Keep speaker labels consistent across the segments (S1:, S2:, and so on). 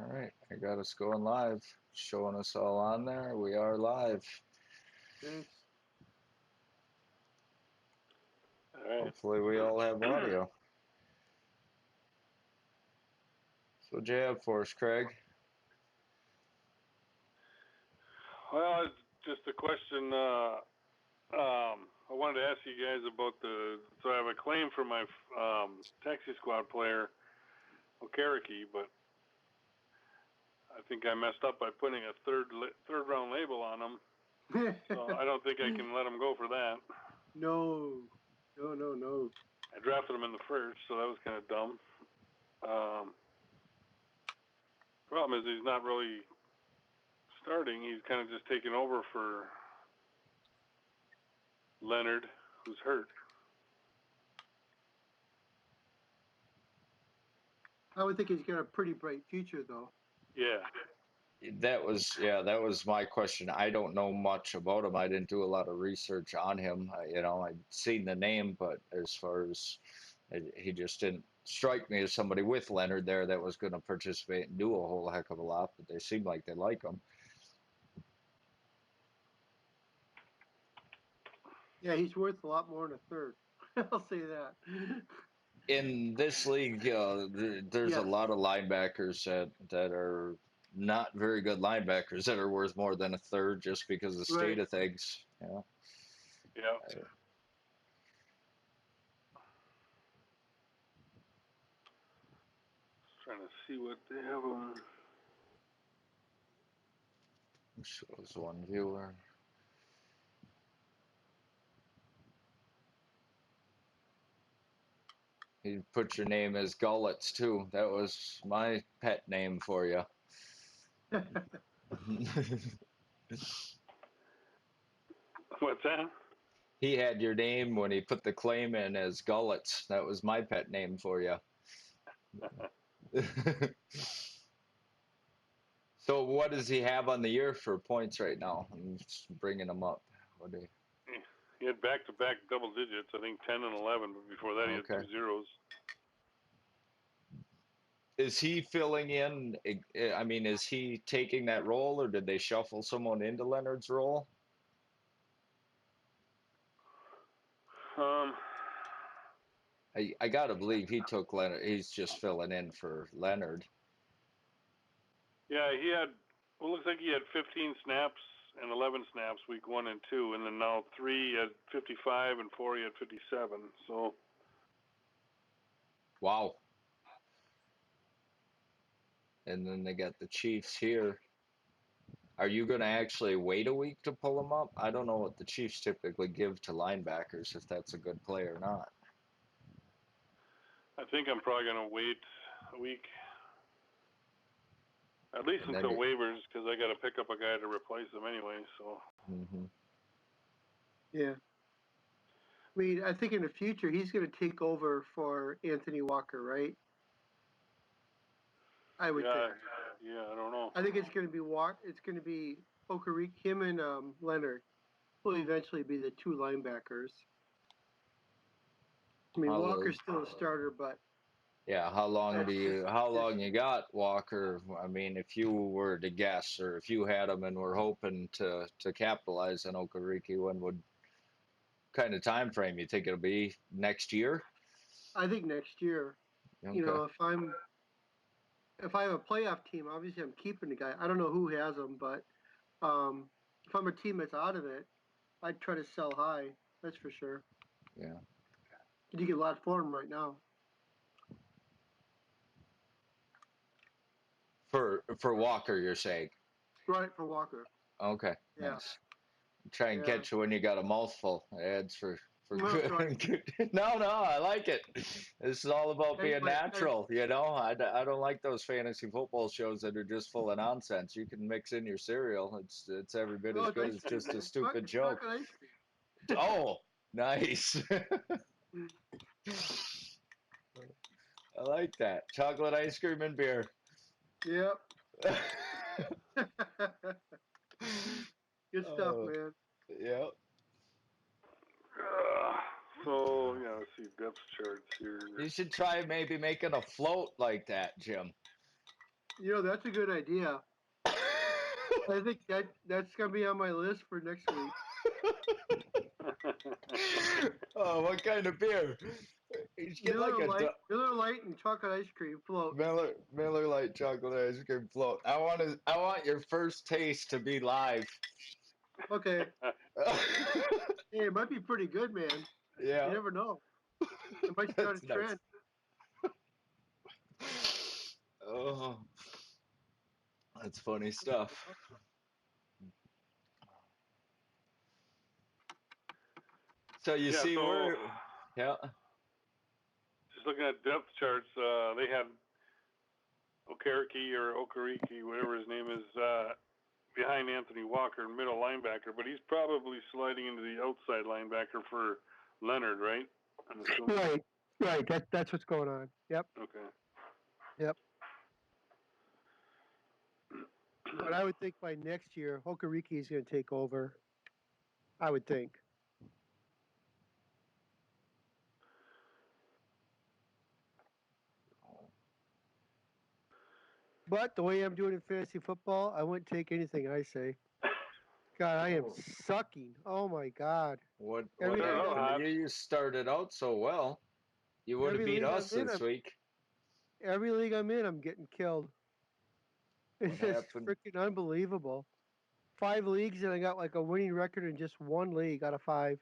S1: All right, I got us going live. Showing us all on there. We are live.
S2: Okay.
S3: All right.
S1: Hopefully, we all have audio. So, what you have for us, Craig?
S3: Well, it's just a question. I wanted to ask you guys about So I have a claim for my taxi squad player, Okereke, but I think I messed up by putting a third round label on him. So I don't think I can let him go for that.
S2: No.
S3: I drafted him in the first, so that was kind of dumb. Problem is he's not really starting. He's kind of just taking over for Leonard, who's hurt.
S2: I would think he's got a pretty bright future, though.
S3: Yeah.
S1: That was my question. I don't know much about him. I didn't do a lot of research on him. I'd seen the name, but as far as he just didn't strike me as somebody with Leonard there that was going to participate and do a whole heck of a lot. But they seem like they like him.
S2: Yeah, he's worth a lot more than a third. I'll say that.
S1: In this league, there's a
S2: Yes.
S1: lot of linebackers that are not very good linebackers that are worth more than a third just because of the state
S2: Right.
S1: of things.
S3: Yeah. Trying to see what they have on.
S1: Shows one viewer. You put your name as Gullets too. That was my pet name for you.
S3: What's that?
S1: He had your name when he put the claim in as Gullets. That was my pet name for you. So what does he have on the year for points right now? I'm just bringing him up. What do you,
S3: He had back-to-back double digits. I think 10 and 11. But before that, he had
S1: okay.
S3: 2 zeros.
S1: Is he filling in? I mean, is he taking that role, or did they shuffle someone into Leonard's role?
S3: Um,
S1: I gotta believe he took Leonard. He's just filling in for Leonard.
S3: yeah, he had. Well, looks like he had 15 snaps and 11 snaps week 1 and 2, and then now 3 he had 55 and 4 he had 57. So
S1: Wow. And then they got the Chiefs here. Are you going to actually wait a week to pull him up? I don't know what the Chiefs typically give to linebackers, if that's a good play or not.
S3: I think I'm probably going to wait a week, at least
S1: And then,
S3: until waivers, because I got to pick up a guy to replace him anyway. So.
S1: mm-hmm.
S2: Yeah. I mean, I think in the future he's going to take over for Anthony Walker, right? I would think.
S3: Yeah, I don't know.
S2: I think it's going to be It's going to be Okereke, him and Leonard will eventually be the two linebackers. I mean, Walker's still a starter, but
S1: yeah, how long you got, Walker? I mean, if you were to guess, or if you had him and were hoping to capitalize on Okereke, when would kind of time frame you think it'll be next year?
S2: I think next year,
S1: Okay.
S2: if I have a playoff team, obviously I'm keeping the guy. I don't know who has him, but if I'm a team that's out of it, I'd try to sell high. That's for sure.
S1: Yeah.
S2: You get a lot for him right now.
S1: For Walker, you're saying?
S2: Right for Walker.
S1: Okay,
S2: Yeah.
S1: nice. Try and
S2: Yeah.
S1: catch you when you got a mouthful. Ads for
S2: That's right.
S1: good. No, I like it. This is all about being
S2: Anyway,
S1: natural. I don't like those fantasy football shows that are just full of nonsense. You can mix in your cereal. It's every bit as
S2: oh, it's
S1: good
S2: ice
S1: as
S2: cream,
S1: just a
S2: man.
S1: stupid
S2: It's
S1: joke.
S2: chocolate ice cream.
S1: Oh, nice. I like that. Chocolate ice cream and beer.
S2: Yep. Good stuff,
S1: Oh,
S2: man.
S1: yeah.
S3: So yeah, let's see depth charts here.
S1: You should try maybe making a float like that, Jim.
S2: That's a good idea. I think that's gonna be on my list for next week.
S1: Oh, what kind of beer? You should get like a
S2: Miller Lite, and chocolate ice cream float.
S1: Miller Lite chocolate ice cream float. I want your first taste to be live.
S2: Okay. Hey, it might be pretty good, man. You
S1: Yeah,
S2: never know. It might start a
S1: that's nice.
S2: trend.
S1: Oh, that's funny stuff. So you see where, yeah.
S3: Just looking at depth charts, they had Okereke, whatever his name is, behind Anthony Walker, middle linebacker, but he's probably sliding into the outside linebacker for Leonard, right? I'm assuming.
S2: Right. That's what's going on. Yep.
S3: Okay.
S2: Yep. But I would think by next year, Okereke is going to take over. I would think. But the way I'm doing in fantasy football, I wouldn't take anything I say. God, I am sucking. Oh my God.
S1: What
S2: Every league
S1: happened? You started out so well. You would have beat us this week.
S2: Every league I'm in, I'm getting killed. It's just freaking unbelievable. 5 leagues, and I got like a winning record in just 1 league out of 5.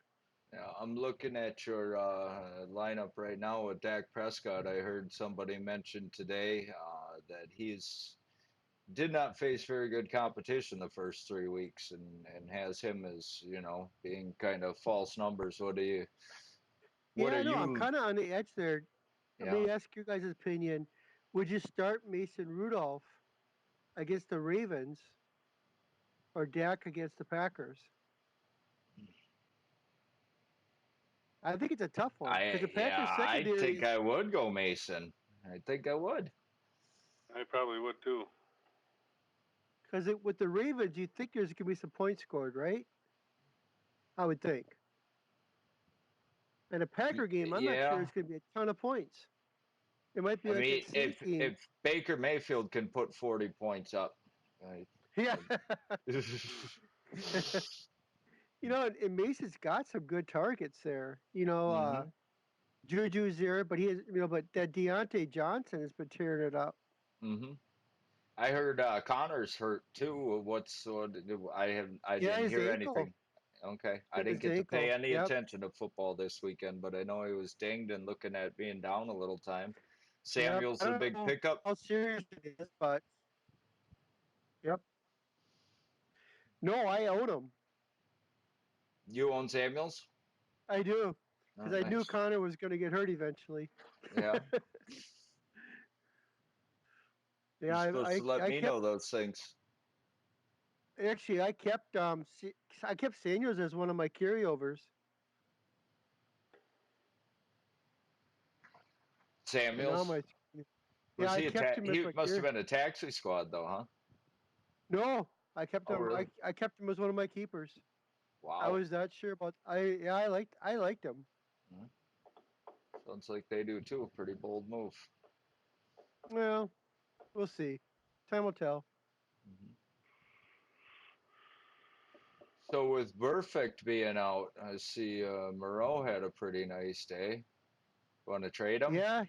S1: Yeah, I'm looking at your lineup right now with Dak Prescott. I heard somebody mention today that he's did not face very good competition the first 3 weeks, and has him as being kind of false numbers. What are you?
S2: I'm kind of on the edge there.
S1: Yeah.
S2: Let me ask your guys' opinion. Would you start Mason Rudolph against the Ravens or Dak against the Packers? I think it's a tough one because the Packers secondary.
S1: I think I would go Mason. I think I would.
S3: I probably would too.
S2: Because with the Ravens, you think there's going to be some points scored, right? I would think. And a Packer game, I'm not sure it's going to be a ton of points. It might be that Saints game.
S1: If Baker Mayfield can put 40 points up.
S2: Yeah. And Mason's got some good targets there. Juju's there, but but that Deontay Johnson has been tearing it up.
S1: Mm-hmm. I heard Connor's hurt too. I didn't hear anything. Okay, I didn't get to pay any attention to football this weekend, but I know he was dinged and looking at being down a little time. Samuel's a big pickup.
S2: How serious it is, but yep. No, I own him.
S1: You own Samuels?
S2: I do, because I knew Connor was going to get hurt eventually.
S1: Yeah. You're supposed to let me know those things.
S2: Actually, I kept Samuels as one of my carryovers.
S1: Samuels?
S2: I kept him.
S1: He must have been a taxi squad, though, huh?
S2: No, I kept him.
S1: Really?
S2: I kept him as one of my keepers.
S1: Wow.
S2: I was not sure about. I liked him.
S1: Sounds like they do too. Pretty bold move.
S2: Well, we'll see. Time will tell.
S1: Mm-hmm. So with Perfect being out, I see Moreau had a pretty nice day. Want to trade him?
S2: Yeah,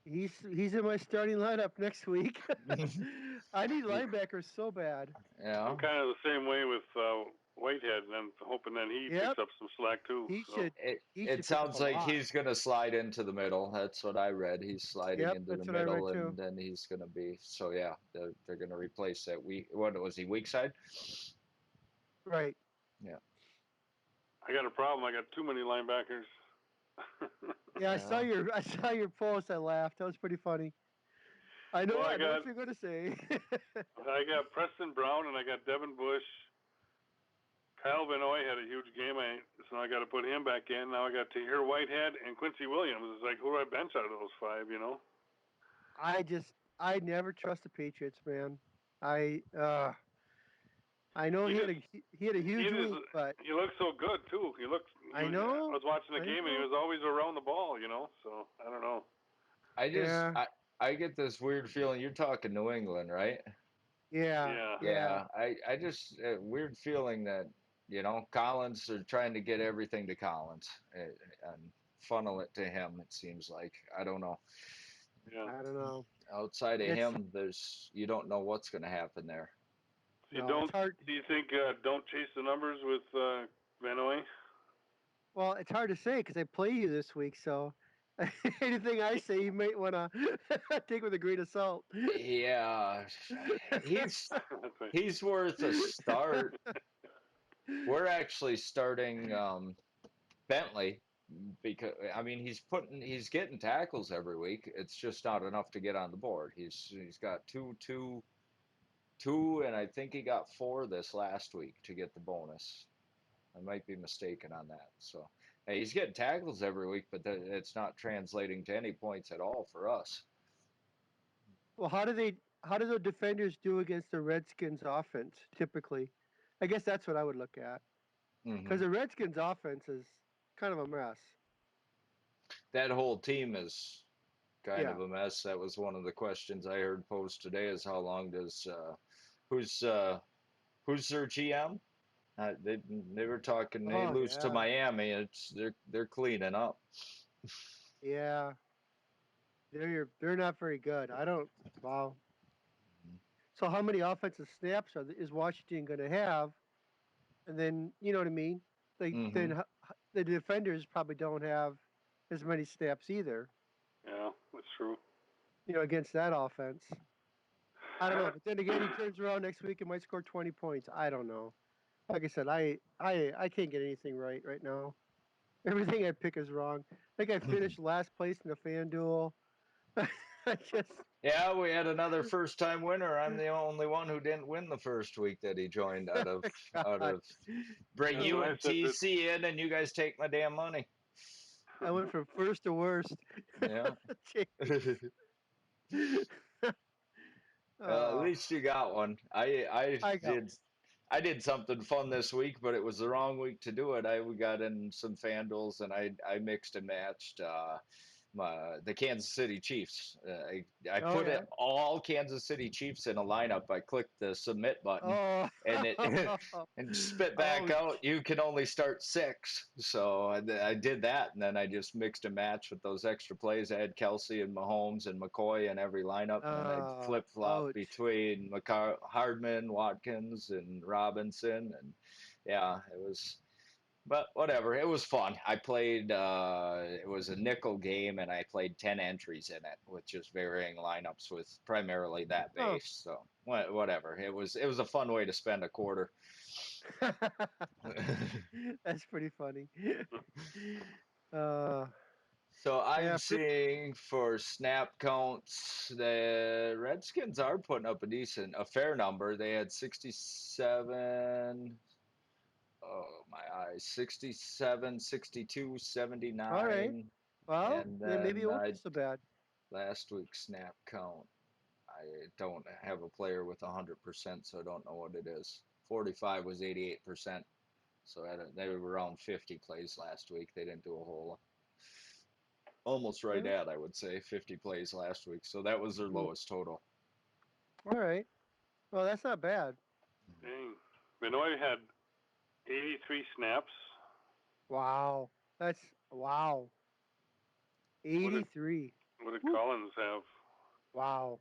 S2: he's in my starting lineup next week. I need linebackers so bad.
S1: Yeah,
S3: I'm kind of the same way with Whitehead, and I'm hoping that he picks up some slack too.
S1: It sounds like he's going to slide into the middle. That's what I read. He's sliding into the middle, and then he's going to be. So yeah, they're going to replace that. What was he? Weak side.
S2: Right.
S1: Yeah.
S3: I got a problem. I got too many linebackers.
S2: Yeah, I saw your post. I laughed. That was pretty funny. I know. I know what you're going to say.
S3: I got Preston Brown and I got Devin Bush. Kyle Benoit had a huge game, so I got to put him back in. Now I got Tahir Whitehead and Quincy Williams. It's like, who do I bench out of those 5?
S2: I never trust the Patriots, man. I know he had a huge week, but
S3: he looked so good too. I was watching the game and he was always around the ball, so I don't know.
S1: I I get this weird feeling. You're talking New England, right?
S2: Yeah,
S3: Yeah.
S2: yeah.
S1: I just weird feeling that Collins are trying to get everything to Collins and funnel it to him. It seems like I don't know.
S3: Yeah.
S2: I don't know.
S1: Outside of
S2: It's
S1: him, you don't know what's going to happen there.
S3: So
S2: no, it's hard.
S3: do you think don't chase the numbers with Van Oy?
S2: Well, it's hard to say because I play you this week, so anything I say you might want to take with a grain of salt.
S1: Yeah, he's
S3: That's right.
S1: he's worth a start. We're actually starting Bentley because I mean he's getting tackles every week. It's just not enough to get on the board. He's got two, and I think he got four this last week to get the bonus. I might be mistaken on that. So hey, he's getting tackles every week, but it's not translating to any points at all for us.
S2: Well, how do the defenders do against the Redskins offense typically? I guess that's what I would look at because
S1: Hmm.
S2: the Redskins offense is kind of a mess.
S1: That whole team is kind
S2: Yeah.
S1: of a mess. That was one of the questions I heard posed today: is how long does who's who's their GM? They were talking. They
S2: Oh
S1: lose to
S2: yeah.
S1: Miami. They're cleaning up.
S2: Yeah. They're not very good. I don't. Wow. So how many offensive snaps is Washington going to have? And then you know what I mean.
S1: Hmm.
S2: The defenders probably don't have as many snaps either.
S3: Yeah, that's true.
S2: Against that offense. I don't know. But then again, he turns around next week and might score 20 points. I don't know. Like I said, I can't get anything right now. Everything I pick is wrong. I think I finished last place in the FanDuel. I just
S1: Yeah, we had another first-time winner. I'm the only one who didn't win the first week that he joined out
S2: God.
S1: of bring
S3: That's
S1: you
S3: what I
S1: and
S3: said. That
S1: TC in, and you guys take my damn money.
S2: I went from first to worst.
S1: Yeah.
S2: Jeez.
S1: At
S2: Oh,
S1: least you got one. I
S2: I got
S1: did I did something fun this week, but it was the wrong week to do it. We got in some FanDuels and I mixed and matched the Kansas City Chiefs. I
S2: Oh
S1: put
S2: yeah.
S1: it all Kansas City Chiefs in a lineup. I clicked the submit button,
S2: Oh.
S1: and it and spit back out.
S2: Ouch.
S1: You can only start six. So I did that, and then I just mixed and matched with those extra plays. I had Kelsey and Mahomes and McCoy in every lineup, and then I flip flop
S2: Ouch.
S1: between Hardman, Watkins, and Robinson, and yeah, it was. But whatever, it was fun. I played. It was a nickel game, and I played 10 entries in it with just varying lineups with primarily that
S2: Oh.
S1: base. So whatever. It was a fun way to spend a quarter.
S2: That's pretty funny. Uh,
S1: So I'm
S2: yeah.
S1: seeing for snap counts, the Redskins are putting up a fair number. They had 67. Oh my eyes, 67, 62,
S2: All right.
S1: 79.
S2: Well,
S1: And
S2: yeah, maybe it
S1: then
S2: won't be so bad.
S1: last week's snap count, I don't have a player with 100%, so I don't know what it is. 45 was 88%, so they were around 50 plays last week. They didn't do a whole lot. Almost right
S2: Yeah.
S1: at, I would say, 50 plays last week. So that was their
S2: Mm.
S1: lowest total.
S2: All right. Well, that's not bad.
S3: dang. Benoit had 83 snaps.
S2: Wow. That's wow.
S3: What did
S2: 83.
S3: what did
S2: Woo.
S3: Collins have?
S2: Wow.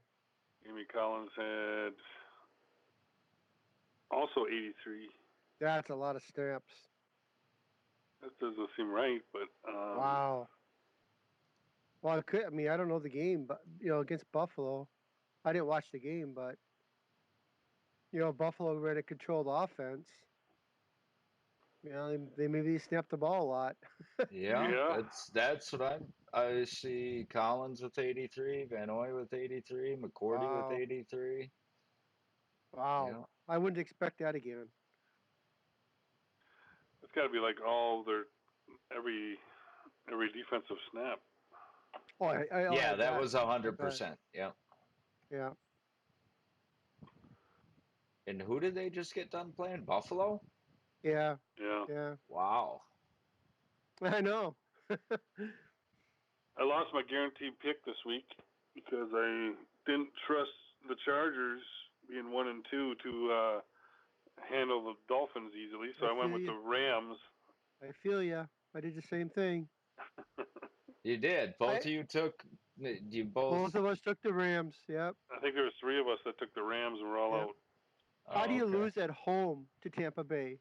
S3: Amy Collins had also 83.
S2: That's a lot of snaps.
S3: That doesn't seem right, but
S2: Wow. Well, it could. I mean, I don't know the game, but against Buffalo, I didn't watch the game, but Buffalo ran a controlled offense. They maybe snapped the ball a lot.
S1: Yeah,
S3: yeah.
S1: that's what I see. Collins with 83, Van Noy with 83, McCourty with
S2: Wow.
S1: 83.
S2: Wow.
S1: Yeah.
S2: I wouldn't expect that again.
S3: It's got to be like all their every defensive snap.
S2: Oh, I
S1: Yeah, that
S2: bet.
S1: was
S2: I bet.
S1: 100%. Yeah.
S2: Yeah.
S1: And who did they just get done playing? Buffalo?
S2: Yeah.
S3: Yeah.
S2: Yeah.
S1: Wow.
S2: I know.
S3: I lost my guaranteed pick this week. because I didn't trust the Chargers being 1-2 to handle the Dolphins easily, so I went with the Rams.
S2: I feel ya. I did the same thing.
S1: You did. Both of you took. You
S2: Both
S1: both.
S2: of us took the Rams. Yep.
S3: I think there was 3 of us that took the Rams and we're all
S2: Yep.
S3: out.
S2: How do you
S1: okay.
S2: lose at home to Tampa Bay?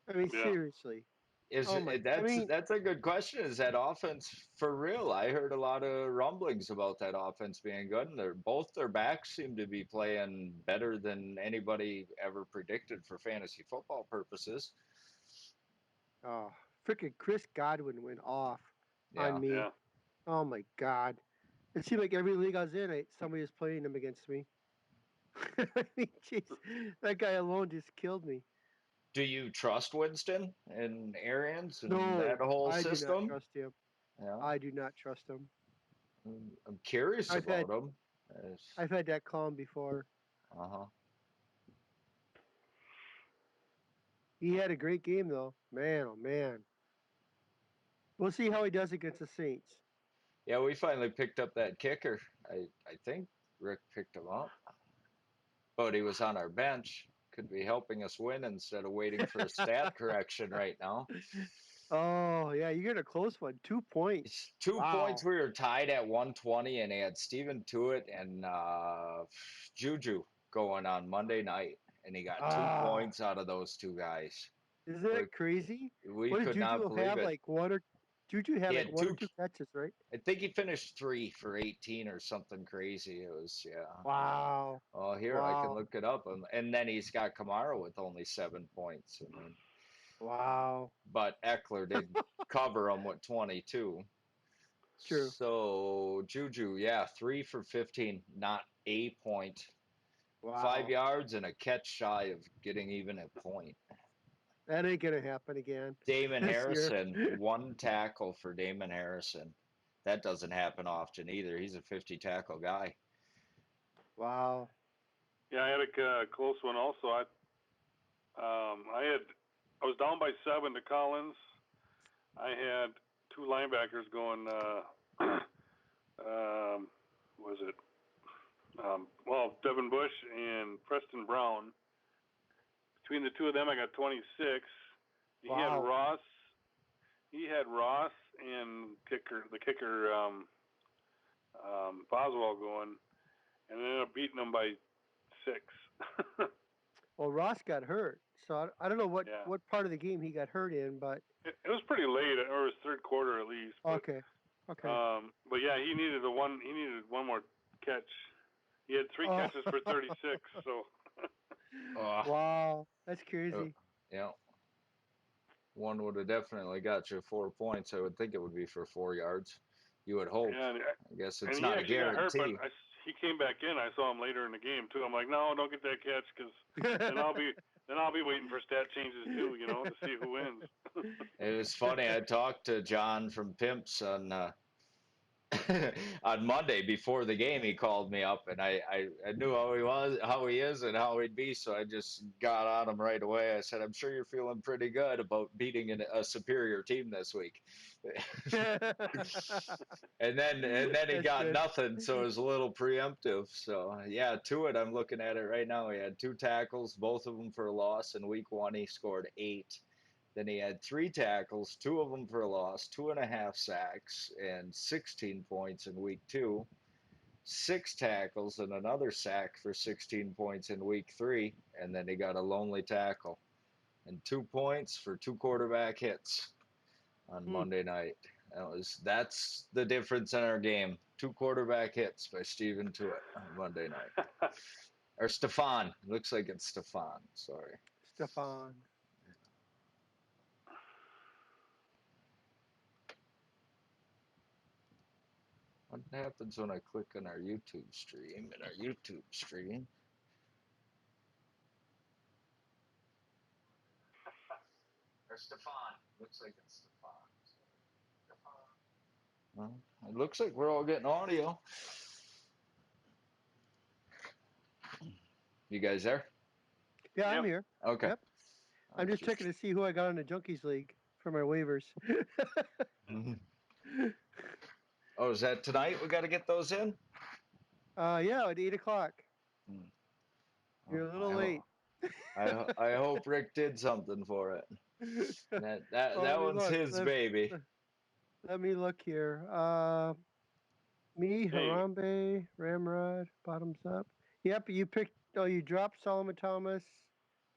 S2: I mean,
S3: Yeah.
S2: seriously.
S1: Is
S2: Oh my! I
S1: that's
S2: mean,
S1: that's a good question. Is that offense for real? I heard a lot of rumblings about that offense being good, and both their backs seem to be playing better than anybody ever predicted for fantasy football purposes.
S2: oh, freaking Chris Godwin went off on
S1: Yeah.
S2: me.
S3: Yeah.
S2: Oh my God! It seemed like every league I was in, somebody was playing him against me. I mean, jeez, that guy alone just killed me.
S1: Do you trust Winston and Arians and that
S2: No,
S1: whole
S2: I do not
S1: system?
S2: trust him.
S1: Yeah.
S2: I do not trust him.
S1: I'm curious
S2: I've
S1: about
S2: had
S1: him.
S2: I've had that clown before.
S1: Uh-huh.
S2: He had a great game though. Man, oh man. We'll see how he does against the Saints.
S1: Yeah, we finally picked up that kicker. I think Rick picked him up, but he was on our bench. Could be helping us win instead of waiting for a stat correction right now.
S2: Oh yeah, you get a close one. 2 points.
S1: It's 2 points.
S2: Wow.
S1: We were tied at 120, and they had Steven Tuitt and Juju going on Monday night, and he got two
S2: Ah,
S1: points out of those two guys.
S2: isn't
S1: We,
S2: that crazy?
S1: we
S2: What did
S1: could not
S2: Juju
S1: believe
S2: have?
S1: it.
S2: Juju had
S1: He
S2: like
S1: had
S2: one or
S1: two.
S2: two catches, right?
S1: I think he finished 3 for 18 or something crazy. It was, yeah.
S2: Wow.
S1: Oh, here I can
S2: Wow.
S1: look it up, and then he's got Kamara with only 7 points. I mean,
S2: Wow.
S1: but Eckler did cover him with 22.
S2: True.
S1: So Juju, yeah, 3 for 15, not a point, five
S2: Wow.
S1: yards and a catch shy of getting even a point.
S2: That ain't gonna happen again
S1: Damon
S2: this year.
S1: Harrison, one tackle for Damon Harrison. That doesn't happen often either. He's a 50 tackle guy.
S2: Wow.
S3: Yeah, I had a close one also. I was down by 7 to Collins. I had 2 linebackers going. Was it? Devin Bush and Preston Brown. Between the two of them, I got 26. He had
S2: Wow.
S3: Ross. He had Ross and the kicker Boswell going, and ended up beating them by 6.
S2: Well, Ross got hurt, so I don't know
S3: Yeah.
S2: what part of the game he got hurt in, but
S3: It was pretty late, or it was third quarter at least. But,
S2: okay.
S3: but yeah, he needed one more catch. He had 3
S2: Oh.
S3: catches for 36. So.
S2: Wow, that's
S1: Uh,
S2: crazy.
S1: yeah. One would have definitely got you 4 points. I would think it would be for 4 yards. You would hope.
S3: Yeah,
S1: I guess
S3: and
S1: it's
S3: he
S1: not a
S3: actually got hurt, but
S1: guarantee.
S3: he came back in. I saw him later in the game too. I'm like, no, don't get that catch, because then I'll be waiting for stat changes too, to see who wins.
S1: It was funny. I talked to John from Pimps on on Monday before the game. He called me up, and I knew how he is, and how he'd be. So I just got on him right away. I said, "I'm sure you're feeling pretty good about beating a superior team this week." and then he
S2: That's
S1: got
S2: good.
S1: nothing, so it was a little preemptive. So yeah, to it, I'm looking at it right now. He had 2 tackles, both of them for a loss. In week 1, he scored 8. Then he had 3 tackles, 2 of them for a loss, 2.5 sacks, and 16 points in week 2. 6 tackles and another sack for 16 points in week 3, and then he got a lonely tackle and 2 points for 2 quarterback hits on
S2: Hmm.
S1: Monday night. That's the difference in our game. 2 quarterback hits by Steven Tuitt on Monday night. Or Stefan. Looks like it's Stefan. Sorry.
S2: Stefan.
S1: What happens when I click on our YouTube stream? In our YouTube stream. Or Stefan. Looks like it's Stefan. Well, it looks like we're all getting audio. You guys there?
S2: Yeah, I'm
S3: Yep.
S2: here.
S1: Okay.
S2: Yep.
S1: I
S2: I'm
S1: was
S2: just checking
S1: just.
S2: to see who I got in the Junkies League for my waivers.
S1: Oh, is that tonight? We got to get those in.
S2: Yeah, at 8 o'clock.
S1: Hmm.
S2: You're
S1: Oh,
S2: a little late.
S1: I hope Rick did something for it.
S2: Well,
S1: That
S2: let me
S1: one's
S2: look.
S1: his baby.
S2: Let me look here. Me,
S3: Hey,
S2: Harambe, Ramrod, bottoms up. Yep, you picked. Oh, you dropped Solomon Thomas.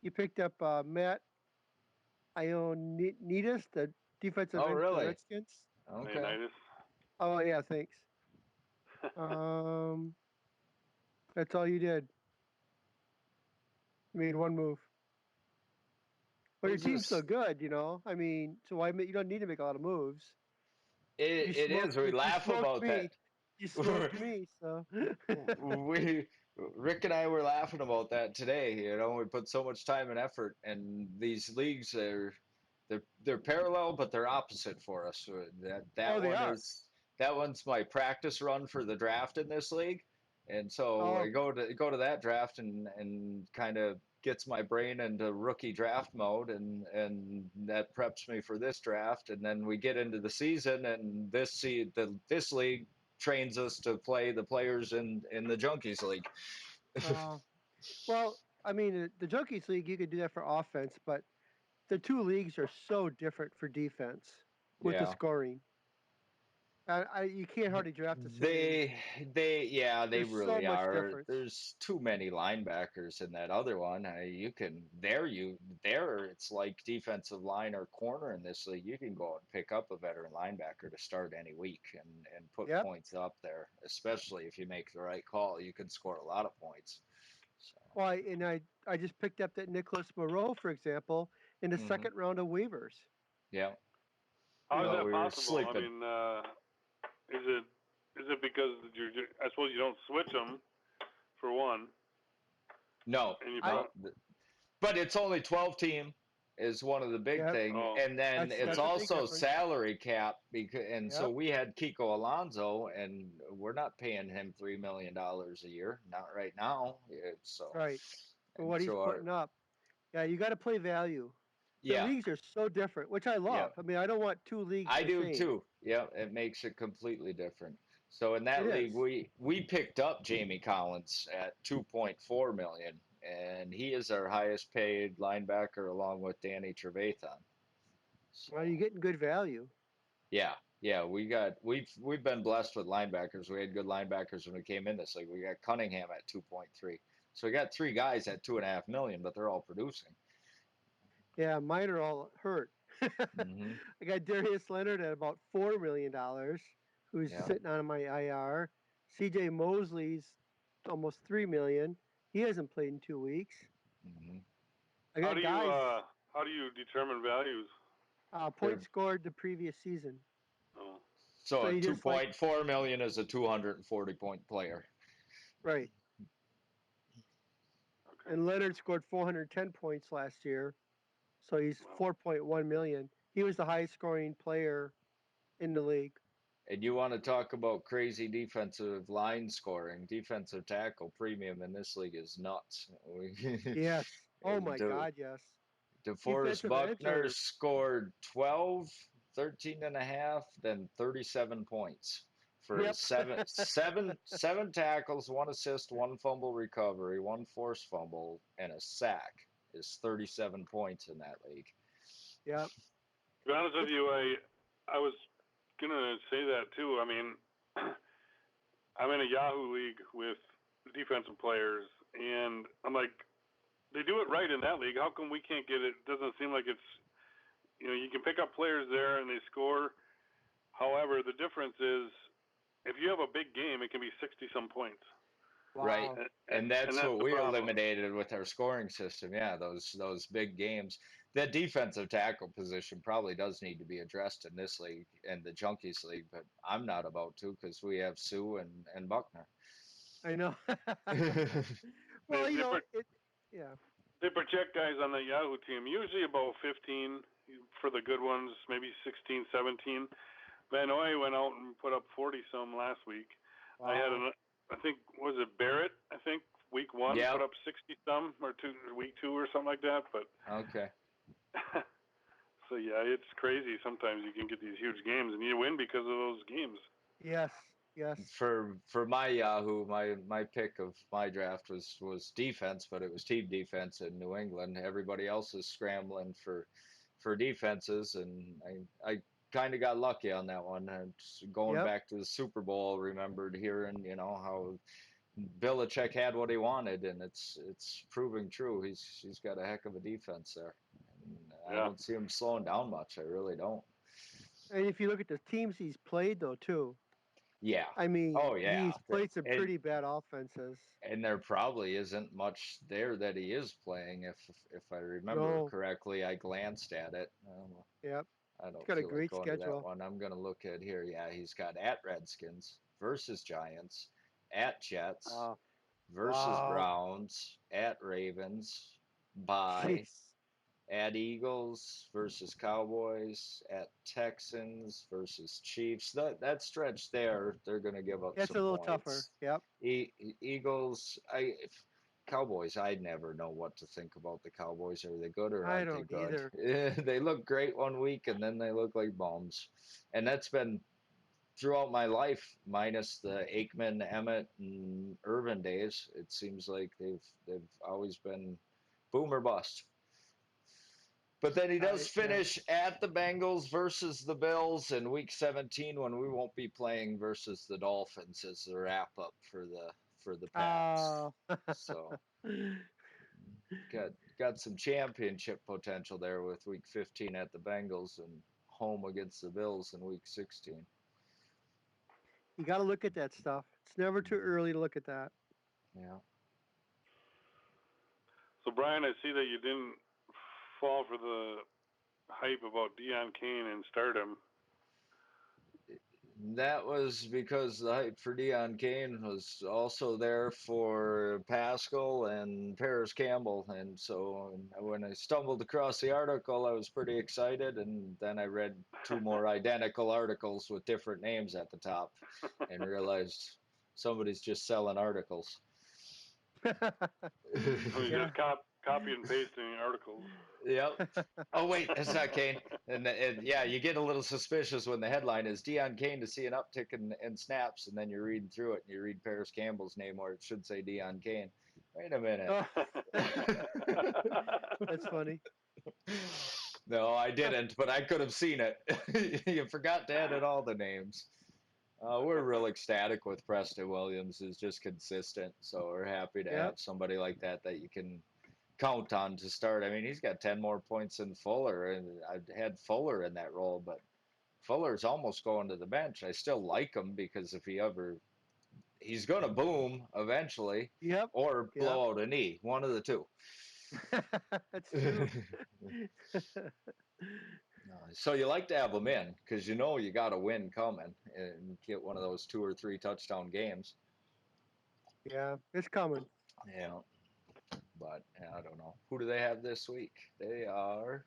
S2: You picked up Matt Ioannidis, the defensive
S1: Oh,
S2: end for the
S1: really?
S2: Redskins.
S1: Okay.
S3: Leonidas.
S2: Oh yeah, thanks. Um, that's all you did. You made one move. Well, your
S1: Who's
S2: team's so
S1: this?
S2: good, you know. I mean, so why you don't need to make a lot of moves.
S1: It is. We
S2: You
S1: laugh
S2: smoked
S1: about
S2: me.
S1: that.
S2: You smoked me. So
S1: we Rick and I were laughing about that today. You know, we put so much time and effort, and these leagues are they're parallel, but they're opposite for us.
S2: oh, they are.
S1: That one's my practice run for the draft in this league, and so I
S2: Oh,
S1: go to that draft and kind of gets my brain into rookie draft mode, and that preps me for this draft, and then we get into the season, and this league trains us to play the players in the Junkies League.
S2: uh, well, I mean, the Junkies League, you could do that for offense, but the two leagues are so different for defense with the
S1: Yeah.
S2: scoring. You can't hardly draft the same.
S1: They
S2: There's so
S1: really
S2: much
S1: are.
S2: difference.
S1: There's too many linebackers in that other one. It's like defensive line or corner in this league. You can go and pick up a veteran linebacker to start any week and put
S2: Yep.
S1: points up there, especially if you make the right call. You can score a lot of points. So,
S2: Well, I just picked up that Nicholas Moreau, for example, in the
S1: hmm
S2: second round of waivers.
S1: yeah.
S2: You
S3: How is
S1: Well,
S2: know,
S3: that
S1: we were
S3: possible? I
S1: sleeping.
S3: mean, is it because I suppose you don't switch them for one,
S1: No,
S3: and you
S2: I
S1: no. But it's only 12 team is one of the big
S2: yep.
S1: thing,
S3: oh
S1: and then it's
S2: That's a big
S1: also
S2: difference.
S1: salary cap and so
S2: Yep.
S1: we had Kiko Alonso, and we're not paying him $3 million a year, not right now. So,
S2: Right. For
S1: and
S2: what he's
S1: so our
S2: putting up. Yeah, you got to play value. The
S1: yeah,
S2: leagues are so different, which I
S1: yeah,
S2: love. I mean, I don't want two leagues
S1: I
S2: the
S1: do
S2: same.
S1: too. Yeah, it makes it completely different. So in
S2: It
S1: that league,
S2: is.
S1: we picked up Jamie Collins at 2.4 million, and he is our highest paid linebacker along with Danny Trevathan.
S2: Well, you're
S1: So.
S2: getting good value.
S1: Yeah, we've been blessed with linebackers. We had good linebackers when we came in this league. We got Cunningham at 2.3, so we got three guys at 2.5 million, but they're all producing.
S2: Yeah, mine are all hurt.
S1: Hmm
S2: I got Darius Leonard at about $4 million, who's
S1: Yeah.
S2: sitting on my IR. CJ Mosley's almost 3 million. He hasn't played in 2 weeks.
S1: hmm
S2: I got guys
S3: how do you determine values?
S2: points scored the previous season.
S3: Oh,
S1: So
S2: So
S1: a
S2: you just like
S1: 2.4 million is a 240 point player.
S2: right.
S3: okay.
S2: And Leonard scored 410 points last year, so he's
S3: Well,
S2: 4.1 million. He was the highest scoring player in the league.
S1: And you want to talk about crazy defensive line scoring? Defensive tackle premium in this league is nuts.
S2: Yes. Oh my
S1: De-
S2: God, yes.
S1: DeForest
S2: Defensive ends
S1: Buckner
S2: are
S1: scored 12, 13 and a half, then 37 points for his
S2: yep.
S1: seven tackles, one assist, one fumble recovery, one forced fumble, and a sack is 37 points in that league.
S2: Yep.
S3: to be honest with
S2: It's
S3: you, I was gonna say that too. I mean, I'm in a Yahoo league with defensive players, and I'm like, they do it right in that league. How come we can't get it? It doesn't seem like it's, you can pick up players there and they score. However, the difference is if you have a big game, it can be 60 some points,
S1: Right.
S2: wow.
S1: And
S3: and
S1: that's
S3: that's
S1: what
S3: the
S1: we
S3: problem.
S1: eliminated with our scoring system. Yeah, those big games. That defensive tackle position probably does need to be addressed in this league and the Junkies League, but I'm not about to because we have Sue and Buckner.
S2: I know.
S3: They
S2: Well,
S3: they,
S2: yeah.
S3: they project guys on the Yahoo team usually about 15 for the good ones, maybe 16, 17. Van Oy went out and put up 40 some last week.
S2: Wow.
S3: I think, was it Barrett? I think week one put
S1: Yep.
S3: up 60 some, or week two or something like that. But
S1: Okay.
S3: so yeah, it's crazy. Sometimes you can get these huge games and you win because of those games.
S2: Yes. Yes.
S1: For my Yahoo, my pick of my draft was defense, but it was team defense in New England. Everybody else is scrambling for defenses, and I kind of got lucky on that one. And going
S2: Yep.
S1: back to the Super Bowl, remembered hearing how Belichick had what he wanted, and it's proving true. He's got a heck of a defense there. And I
S3: Yeah.
S1: don't see him slowing down much. I really don't.
S2: And if you look at the teams he's played, though, too,
S1: Yeah.
S2: I mean,
S1: Oh yeah.
S2: he's played some
S1: And
S2: pretty bad offenses.
S1: And there probably isn't much there that he is playing. If I remember
S2: No.
S1: correctly, I glanced at it.
S2: Yep.
S1: I
S2: He's
S1: don't
S2: got a
S1: feel like
S2: great
S1: going to that
S2: schedule.
S1: one. I'm going to look at here. Yeah, he's got at Redskins versus Giants, at Jets
S2: Oh,
S1: versus
S2: wow.
S1: Browns, at Ravens, bye,
S2: Jeez.
S1: at Eagles versus Cowboys, at Texans versus Chiefs. That stretch there, they're going to give up
S2: It's
S1: some
S2: a little tougher.
S1: points.
S2: Yep.
S1: Eagles, Cowboys. I never know what to think about the Cowboys. Are they good or
S2: I
S1: aren't they
S2: don't
S1: good?
S2: either.
S1: They look great one week and then they look like bombs, and that's been throughout my life, minus the Aikman, Emmett, and Irvin days. It seems like they've always been boom or bust. But then he does
S2: Yeah.
S1: finish at the Bengals versus the Bills in Week 17 when we won't be playing versus the Dolphins as the wrap up for the Pats.
S2: Uh,
S1: So got some championship potential there with Week 15 at the Bengals and home against the Bills in Week 16.
S2: you got to look at that stuff. It's never too early to look at that.
S1: Yeah.
S3: So Brian, I see that you didn't fall for the hype about Deion Kane and stardom.
S1: That was because the hype for Deion Kane was also there for Pascal and Paris Campbell. And so when I stumbled across the article, I was pretty excited. And then I read two more identical articles with different names at the top and realized somebody's just selling articles.
S3: He's
S2: Yeah.
S3: just copy and pasting articles.
S1: Yep. Oh wait, that's not Kane. And yeah, you get a little suspicious when the headline is Deion Kane to see an uptick in snaps, and then you're reading through it and you read Paris Campbell's name where it should say Deion Kane. Wait a minute.
S2: Oh, that's funny.
S1: No, I didn't, but I could have seen it. You forgot to edit all the names. We're real ecstatic with Preston Williams. Is just consistent, so we're happy to
S2: Yep.
S1: have somebody like that that you can count on to start. I mean, he's got 10 more points than Fuller, and I had Fuller in that role, but Fuller's almost going to the bench. I still like him because if he's going to boom eventually
S2: Yep.
S1: or
S2: Yep.
S1: blow out a knee, one of the two.
S2: That's true.
S1: So you like to have him in because you know you got a win coming and get one of those 2 or 3 touchdown games.
S2: Yeah, it's coming.
S1: Yeah, but yeah, I don't know. Who do they have this week? They are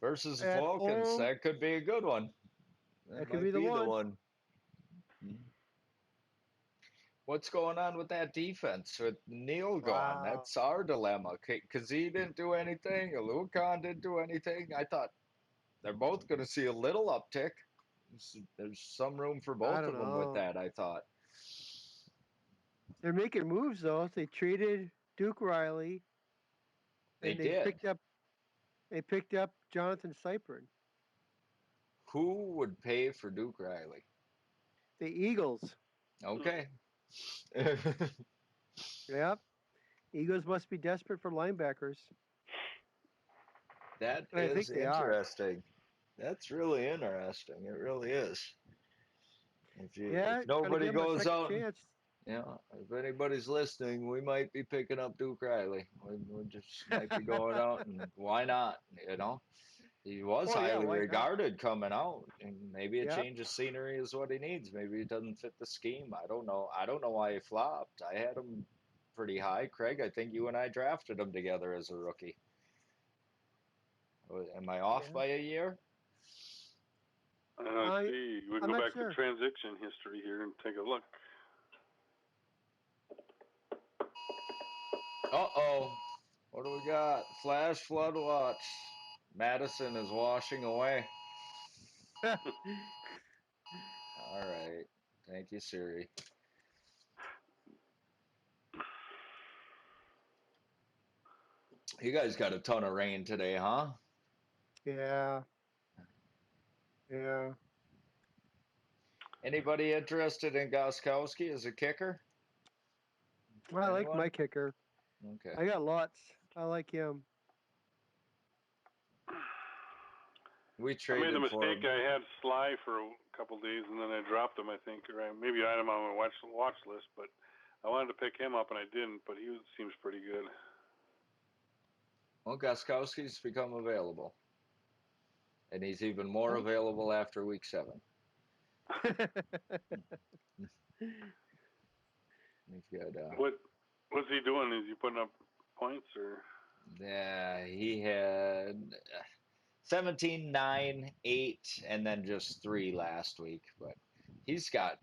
S1: versus the
S2: At
S1: Falcons.
S2: home,
S1: That could be a good one. That
S2: that could be
S1: might
S2: the
S1: be the
S2: one.
S1: one. What's going on with that defense with Neil gone?
S2: Wow.
S1: That's our dilemma. Because he didn't do anything, Alucon didn't do anything. I thought they're both going to see a little uptick. There's some room for
S2: I
S1: both
S2: don't
S1: of them with
S2: know.
S1: that, I thought.
S2: They're making moves though. They traded Duke Riley,
S1: They
S2: and they
S1: did.
S2: picked up Jonathan Cyprin.
S1: Who would pay for Duke Riley?
S2: The Eagles.
S1: Okay.
S2: Yep. Eagles must be desperate for linebackers,
S1: That
S2: and I think
S1: is
S2: they are.
S1: interesting. That's really interesting. It really is.
S2: Yeah,
S1: If
S2: gotta
S1: nobody
S2: give them a
S1: goes
S2: second
S1: out,
S2: chance.
S1: if anybody's listening, we might be picking up Duke Riley. We just might be going out, and why not? He was
S2: Oh yeah,
S1: highly
S2: why not?
S1: regarded coming out, and maybe a
S2: Yep.
S1: change of scenery is what he needs. Maybe he doesn't fit the scheme. I don't know. I don't know why he flopped. I had him pretty high, Craig. I think you and I drafted him together as a rookie. Am I off
S2: Yeah.
S1: by a year?
S3: Let's
S2: I
S3: see. We
S2: I'm
S3: go
S2: not
S3: back to
S2: sure.
S3: transition history here and take a look.
S1: Uh-oh. What do we got? Flash flood watch. Madison is washing away. All right. Thank you, Siri. You guys got a ton of rain today, huh?
S2: Yeah. Yeah.
S1: Anybody interested in Goskowski as a kicker?
S2: I like my
S1: Anyone?
S2: kicker.
S1: Okay.
S2: I got lots. I like him.
S1: We
S3: I made the
S1: traded for
S3: mistake.
S1: him.
S3: I had Sly for a couple days, and then I dropped him. I think, or maybe I had him on my watch list, but I wanted to pick him up, and I didn't. But he seems pretty good.
S1: Well, Goskowski's become available. And he's even more available after week 7. We've got
S3: What's he doing? Is he putting up points or?
S1: yeah, he had 17, 9, 8, and then just 3 last week. But he's got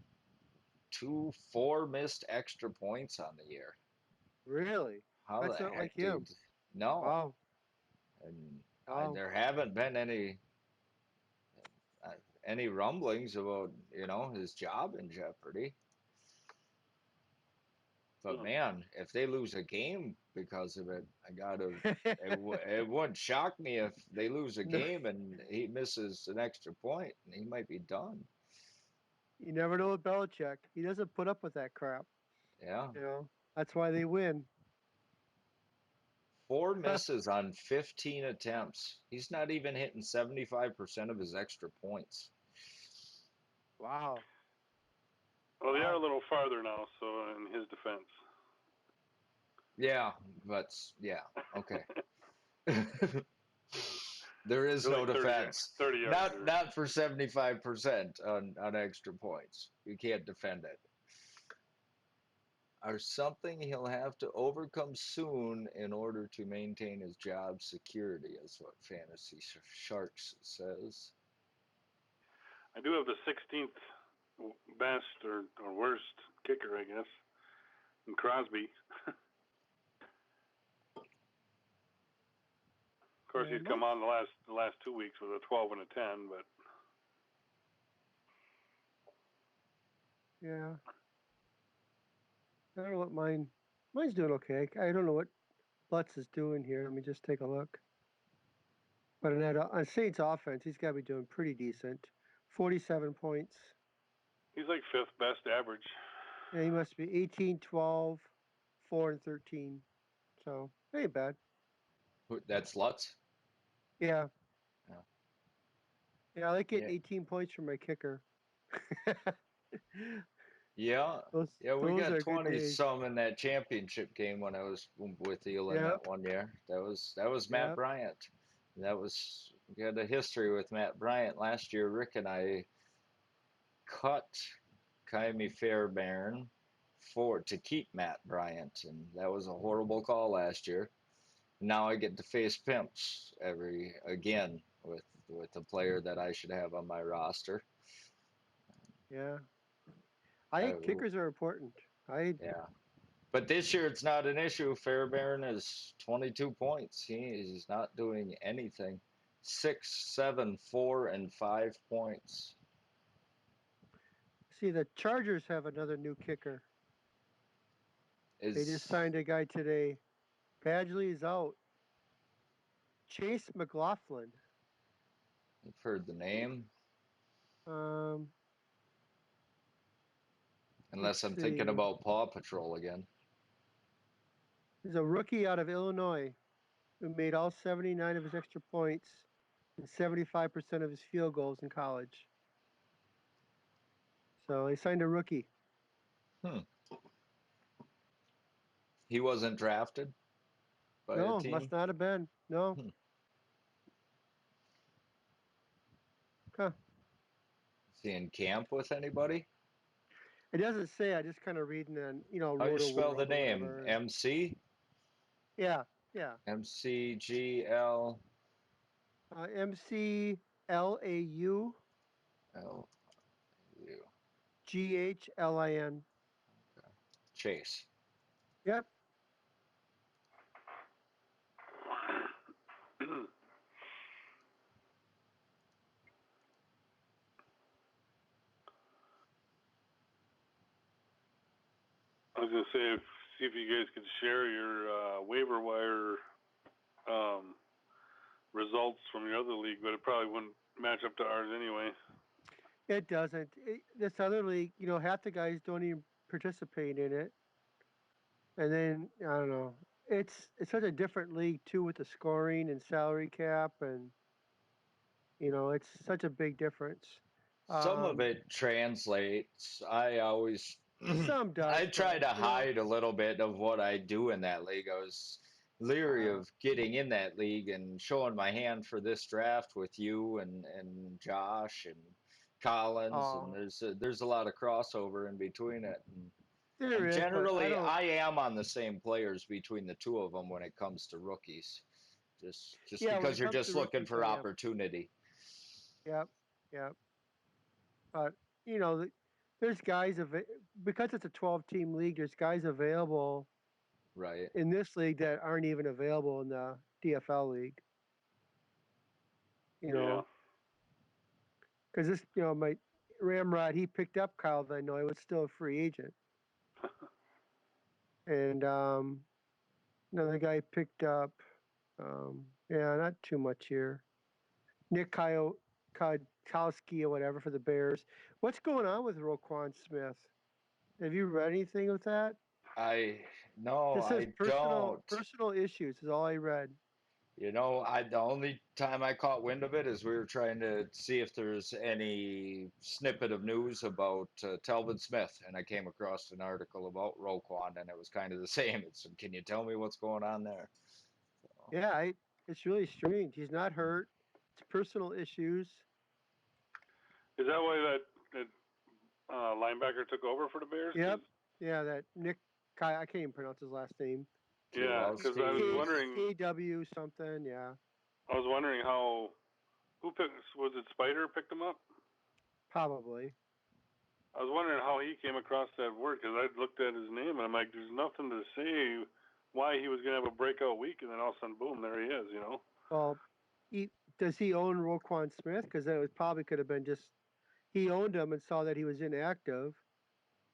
S1: 4 missed extra points on the year.
S2: Really?
S1: How
S2: That's
S1: the
S2: not like
S1: heck,
S2: him.
S1: dude? No.
S2: Wow.
S1: And
S2: Wow.
S1: there haven't been any rumblings about, his job in jeopardy. But man, if they lose a game because of it, it wouldn't shock me if they lose a
S2: No,
S1: game and he misses an extra point and he might be done.
S2: you never know with Belichick. He doesn't put up with that crap.
S1: Yeah.
S2: That's why they win.
S1: 4 misses on 15 attempts. He's not even hitting 75% of his extra points.
S2: Wow.
S3: Well, they are a
S2: Wow.
S3: little farther now, so in his defense.
S1: Yeah, but yeah, okay. There is
S3: They're
S1: no
S3: like
S1: defense.
S3: 30 yards.
S1: Not for 75% on extra points. You can't defend it. Are something he'll have to overcome soon in order to maintain his job security, is what Fantasy Sharks says.
S3: I do have the 16th best or worst kicker, I guess, in Crosby. Of course,
S2: Yeah,
S3: he's come on the last 2 weeks with a 12 and a 10, but
S2: yeah. I don't know what mine's doing okay. I don't know what Lutz is doing here. Let me just take a look. But on Saints offense, he's got to be doing pretty decent. 47 points.
S3: he's like 5th best average.
S2: Yeah, he must be 18, 12, 4, and 13. So, ain't bad.
S1: That's Lutz?
S2: Yeah.
S1: Yeah.
S2: Yeah, I like getting
S1: Yeah.
S2: 18 points from my kicker.
S1: Yeah.
S2: those
S1: Yeah, we
S2: those
S1: got
S2: are good
S1: 20
S2: days.
S1: some in that championship game when I was with Elon that
S2: Yep.
S1: one year. That was Matt
S2: Yep.
S1: Bryant. We had a history with Matt Bryant last year. Rick and I cut Kaimi Fairbairn to keep Matt Bryant, and that was a horrible call last year. Now I get to face pimps again with the player that I should have on my roster.
S2: Yeah. I
S1: I,
S2: think kickers are important.
S1: yeah, but this year it's not an issue. Fairbairn is 22 points. He's not doing anything. 6, 7, 4, and 5 points.
S2: See, the Chargers have another new kicker. They just
S1: Is
S2: signed a guy today. Badgley is out. Chase McLaughlin.
S1: I've heard the name,
S2: Um, let's
S1: unless I'm thinking
S2: see.
S1: about Paw Patrol again.
S2: He's a rookie out of Illinois who made all 79 of his extra points and 75% of his field goals in college. So they signed a rookie.
S1: Hmm. He wasn't drafted by a
S2: No, must
S1: team.
S2: not have been. No.
S1: Hmm.
S2: Huh.
S1: Is he in camp with anybody?
S2: It doesn't say. I just kind of reading on,
S1: How do you
S2: Roto
S1: spell the
S2: World or
S1: name?
S2: whatever.
S1: MC?
S2: Yeah. Yeah.
S1: MCGL?
S2: MCLAU
S1: Oh, you.
S2: GHLIN.
S1: Okay. Chase.
S2: Yep.
S3: was gonna say, see if you guys could share your waiver wire results from your other league, but it probably wouldn't match up to ours anyway.
S2: It doesn't. This other league, half the guys don't even participate in it, and then I don't know. It's such a different league too, with the scoring and salary cap, and it's such a big difference.
S1: Some of
S2: Um,
S1: it translates. I always
S2: some
S1: I
S2: does,
S1: try
S2: but
S1: to hide a little bit of what I do in that league. I was leery
S2: uh,
S1: of getting in that league and showing my hand for this draft with you and Josh and Collins, and
S2: uh,
S1: there's a lot of crossover in between it. And
S2: there
S1: I'm
S2: is, but I
S1: generally
S2: don't.
S1: I am on the same players between the two of them when it comes to rookies. Just
S2: Yeah, when
S1: because
S2: it
S1: you're
S2: comes to
S1: just looking
S2: rookies,
S1: for
S2: I am.
S1: opportunity,
S2: Yep, yep. But you know, the, there's guys because it's a 12-team league. There's guys available
S1: right?
S2: in this league that aren't even available in the DFL league. You
S3: Yeah.
S2: know, because this, my Ramrod, he picked up Kyle Van Noy, was still a free agent, and another guy picked up, yeah, not too much here. Nick Kwiatkowski or whatever for the Bears. What's going on with Roquan Smith? Have you read anything of that?
S1: I no,
S2: This says
S1: I
S2: personal
S1: don't.
S2: personal issues is all I read.
S1: The only time I caught wind of it is we were trying to see if there's any snippet of news about Telvin Smith, and I came across an article about Roquan, and it was kind of the same. It's, can you tell me what's going on there? So,
S2: Yeah, it's really strange. He's not hurt. It's personal issues.
S3: Is that why that linebacker took over for the Bears?
S2: Yep. Yeah, that Nick I can't even pronounce his last name.
S3: Yeah, because I was
S1: Kielowski,
S3: wondering.
S2: KW something. Yeah,
S3: I was wondering who picked, was it Spider picked him up?
S2: probably.
S3: I was wondering how he came across that word because I looked at his name and I'm like, there's nothing to say why he was gonna have a breakout week, and then all of a sudden, boom, there he is.
S2: Well, does he own Roquan Smith? Because it was probably could have been just he owned him and saw that he was inactive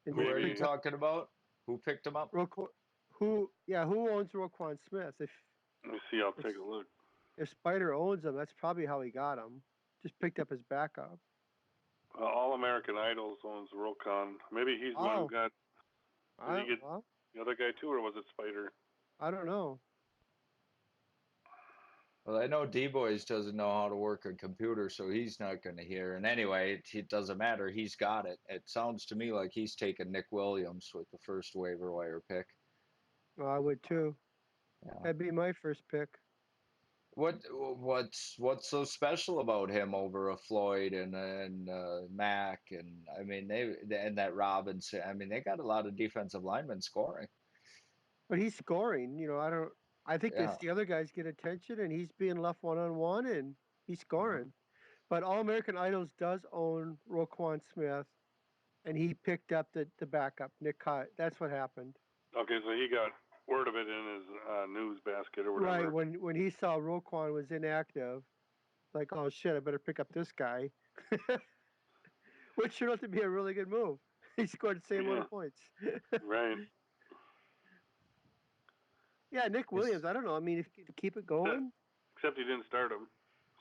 S2: and
S1: who
S2: just
S1: are you
S2: picked
S3: Maybe.
S2: up
S1: talking about? Who picked him up?
S2: Roquan. Who owns Roquan Smith?
S3: Let me see. I'll
S2: If
S3: take a look.
S2: if Spider owns him, that's probably how he got him. Just picked up his backup.
S3: All American Idols owns Rokon. Maybe he's the one who
S2: Oh,
S3: got. Did he get
S2: well,
S3: the other guy too, or was it Spider?
S2: I don't know.
S1: Well, I know D-Boys doesn't know how to work a computer, so he's not going to hear. And anyway, it doesn't matter. He's got it. It sounds to me like he's taken Nick Williams with the first waiver wire pick.
S2: Well, I would too.
S1: Yeah.
S2: That'd be my first pick.
S1: What's so special about him over a Floyd and Mack, and I mean they and that Robinson? I mean they got a lot of defensive linemen scoring.
S2: But he's scoring. I don't. I think
S1: Yeah.
S2: the other guys get attention, and he's being left 1-on-1, and he's
S1: Mhm.
S2: scoring. But All American Idols does own Roquan Smith, and he picked up the backup Nick Kyle. That's what happened.
S3: Okay, so he got word of it in his news basket or
S2: Right
S3: whatever.
S2: when he saw Roquan was inactive, like, oh shit, I better pick up this guy, which turned out to be a really good move. He scored the same amount
S3: Yeah,
S2: of points.
S3: right.
S2: Yeah, Nick
S1: It's-
S2: Williams. I don't know. I mean, if you could keep it going.
S3: Except he didn't start him,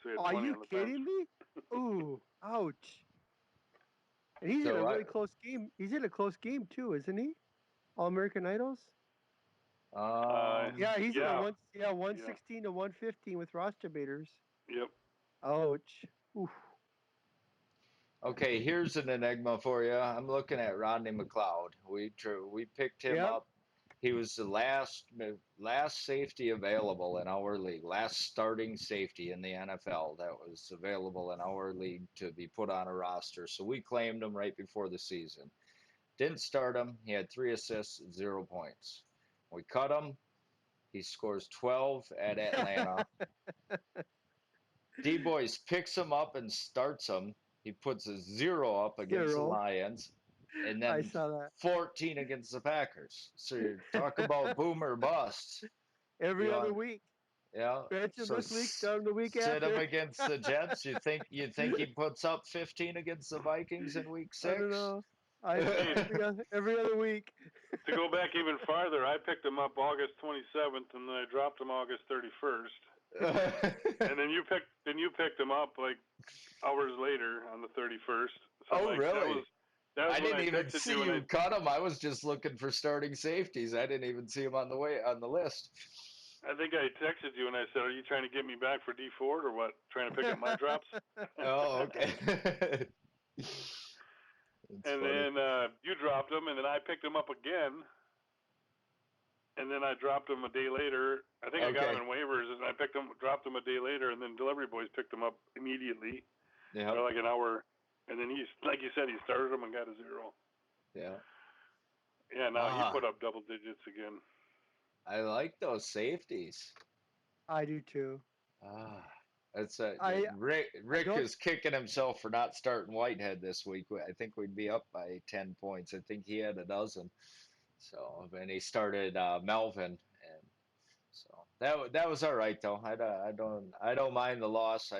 S3: so he had
S2: Are
S3: 20
S2: you
S3: on the bench.
S2: kidding me? Ooh, ouch. And he's in a
S1: So
S2: really close game. He's in a close game too, isn't he? All American Idols. Yeah, he's in a
S3: Yeah,
S2: 116 to 115 with roster beaters.
S3: yep.
S2: Ouch. Oof.
S1: okay, here's an enigma for you. I'm looking at Rodney McLeod. We picked him
S2: Yep.
S1: up. He was the last safety available in our league, last starting safety in the NFL that was available in our league to be put on a roster. So we claimed him right before the season. Didn't start him. He had 3 assists, 0 points. We cut him. He scores 12 at Atlanta. D-Boys picks him up and starts him. He puts a 0 up against the
S2: 0.
S1: Lions and
S2: I
S1: then
S2: saw that.
S1: 14 against the Packers. So you talk about boom or bust.
S2: Every
S1: You
S2: other
S1: want,
S2: week.
S1: yeah.
S2: Bench him
S1: So
S2: this week, start him the week
S1: sit him
S2: after.
S1: against the Jets. You think he puts up 15 against the Vikings in week
S2: I don't
S1: 6?
S2: know. Every other week.
S3: To go back even farther, I picked him up August 27th, and then I dropped him August 31st. And then you picked him up like hours later on the 31st. So
S1: Oh,
S3: like,
S1: really?
S3: that was
S1: I
S3: when
S1: didn't
S3: I
S1: even
S3: texted
S1: see
S3: you,
S1: you cut him. I was just looking for starting safeties. I didn't even see him on the list.
S3: I think I texted you and I said, "Are you trying to get me back for D Ford or what? Trying to pick up my drops?"
S1: Oh, okay. It's
S3: And
S1: funny.
S3: then you dropped him, and then I picked him up again, and then I dropped him a day later. I think I got him
S1: Okay.
S3: in waivers, and I dropped him a day later, and then Delivery Boys picked him up immediately,
S1: Yeah.
S3: or like an hour, and then like you said, he started him and got a 0.
S1: Yeah.
S3: Yeah, now he put up double digits again.
S1: I like those safeties.
S2: I do too.
S1: That's
S2: I
S1: Rick
S2: don't.
S1: is kicking himself for not starting Whitehead this week. I think we'd be up by 10 points. I think he had a dozen. So, and he started Melvin, and so that was all right though. I don't mind the loss.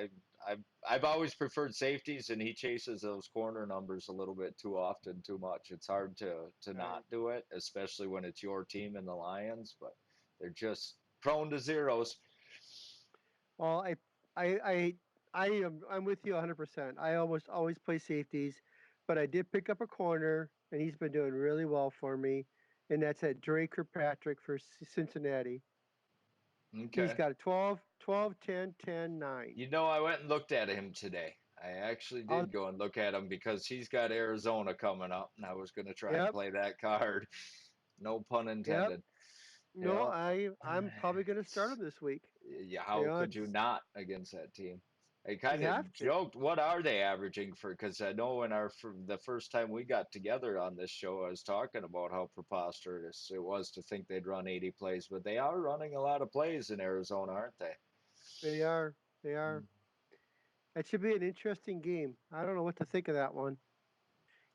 S1: I've always preferred safeties, and he chases those corner numbers a little bit too often, too much. It's hard to not do it, especially when it's your team and the Lions. But they're just prone to zeros.
S2: Well, I'm with you 100%. I almost always play safeties, but I did pick up a corner, and he's been doing really well for me, and that's at Drake Kirkpatrick for Cincinnati. He's
S1: Okay.
S2: got a 12, 12, 10, 10, 9.
S1: You know, I went and looked at him today. I actually
S2: I'll,
S1: did go and look at him because he's got Arizona coming up, and I was going to try and
S2: yep,
S1: play that card. No pun
S2: yep.
S1: intended.
S2: No,
S1: Yeah.
S2: I'm probably going to start him
S1: It's,
S2: this week.
S1: yeah, how could you not against that team? I
S2: You
S1: kind
S2: have
S1: of
S2: to.
S1: joked, what are they averaging for? Because I know when the first time we got together on this show, I was talking about how preposterous it was to think they'd run 80 plays, but they are running a lot of plays in Arizona, aren't they?
S2: They are. They are. That should be an interesting game. I don't know what to think of that one.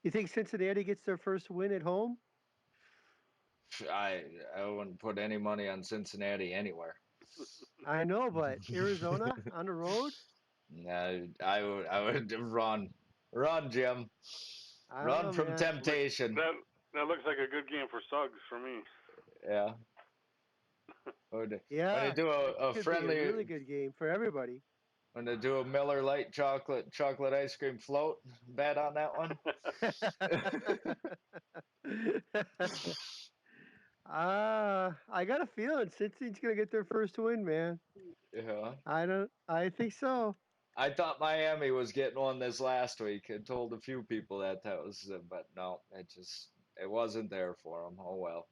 S2: You think Cincinnati gets their first win at home?
S1: I wouldn't put any money on Cincinnati anywhere.
S2: I know, but Arizona on the road?
S1: I would run, Jim,
S2: I don't
S1: run
S2: know,
S1: from
S2: man.
S1: temptation.
S3: That looks like a good game for Suggs for me.
S1: Yeah. When they
S2: Yeah,
S1: do
S2: it
S1: a
S2: could be a really
S1: friendly,
S2: good game for everybody.
S1: when they do a Miller Lite chocolate ice cream float, bet on that one.
S2: I got a feeling Cincy's gonna get their first win, man.
S1: Yeah.
S2: I think so.
S1: I thought Miami was getting one this last week. I told a few people that was, but no, it wasn't there for them. Oh well.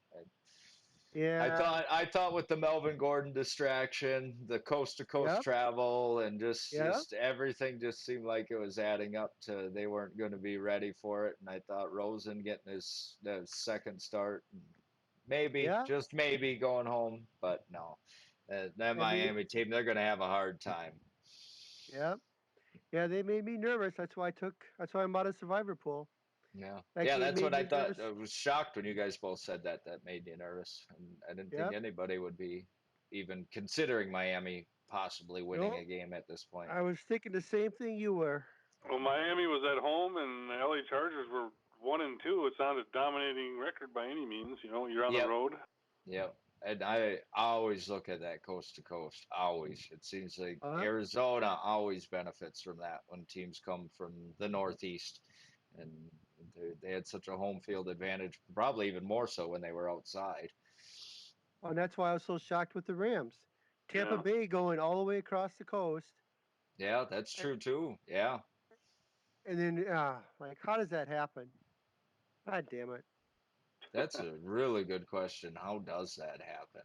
S2: Yeah.
S1: I thought with the Melvin Gordon distraction, the coast to coast
S2: Yep.
S1: travel, and
S2: Yep.
S1: just everything just seemed like it was adding up to they weren't going to be ready for it. And I thought Rosen getting his second start, maybe
S2: Yeah.
S1: just maybe going home, but no, that
S2: I mean,
S1: Miami team they're going to have a hard time.
S2: yep. Yeah, they made me nervous. That's why I'm out of survivor pool.
S1: Yeah,
S2: That
S1: yeah,
S2: game
S1: that's
S2: made
S1: what I
S2: me
S1: thought. I
S2: nervous.
S1: was shocked when you guys both said that. That made me nervous, and I didn't think
S2: Yep.
S1: anybody would be even considering Miami possibly winning a
S2: Nope.
S1: game at this point.
S2: I was thinking the same thing you were.
S3: Well, Miami was at home, and the LA Chargers were 1-2. It's not a dominating record by any means. You know, you're on the
S1: Yep,
S3: road.
S1: yep. And I always look at that coast to coast. Always. It seems like
S2: Uh,
S1: Arizona always benefits from that when teams come from the Northeast. And they had such a home field advantage, probably even more so when they were outside.
S2: and that's why I was so shocked with the Rams. Tampa
S3: Yeah.
S2: Bay going all the way across the coast,
S1: Yeah, that's
S2: and,
S1: true too. Yeah.
S2: and then like, how does that happen? God damn it!
S1: That's a really good question. How does that happen?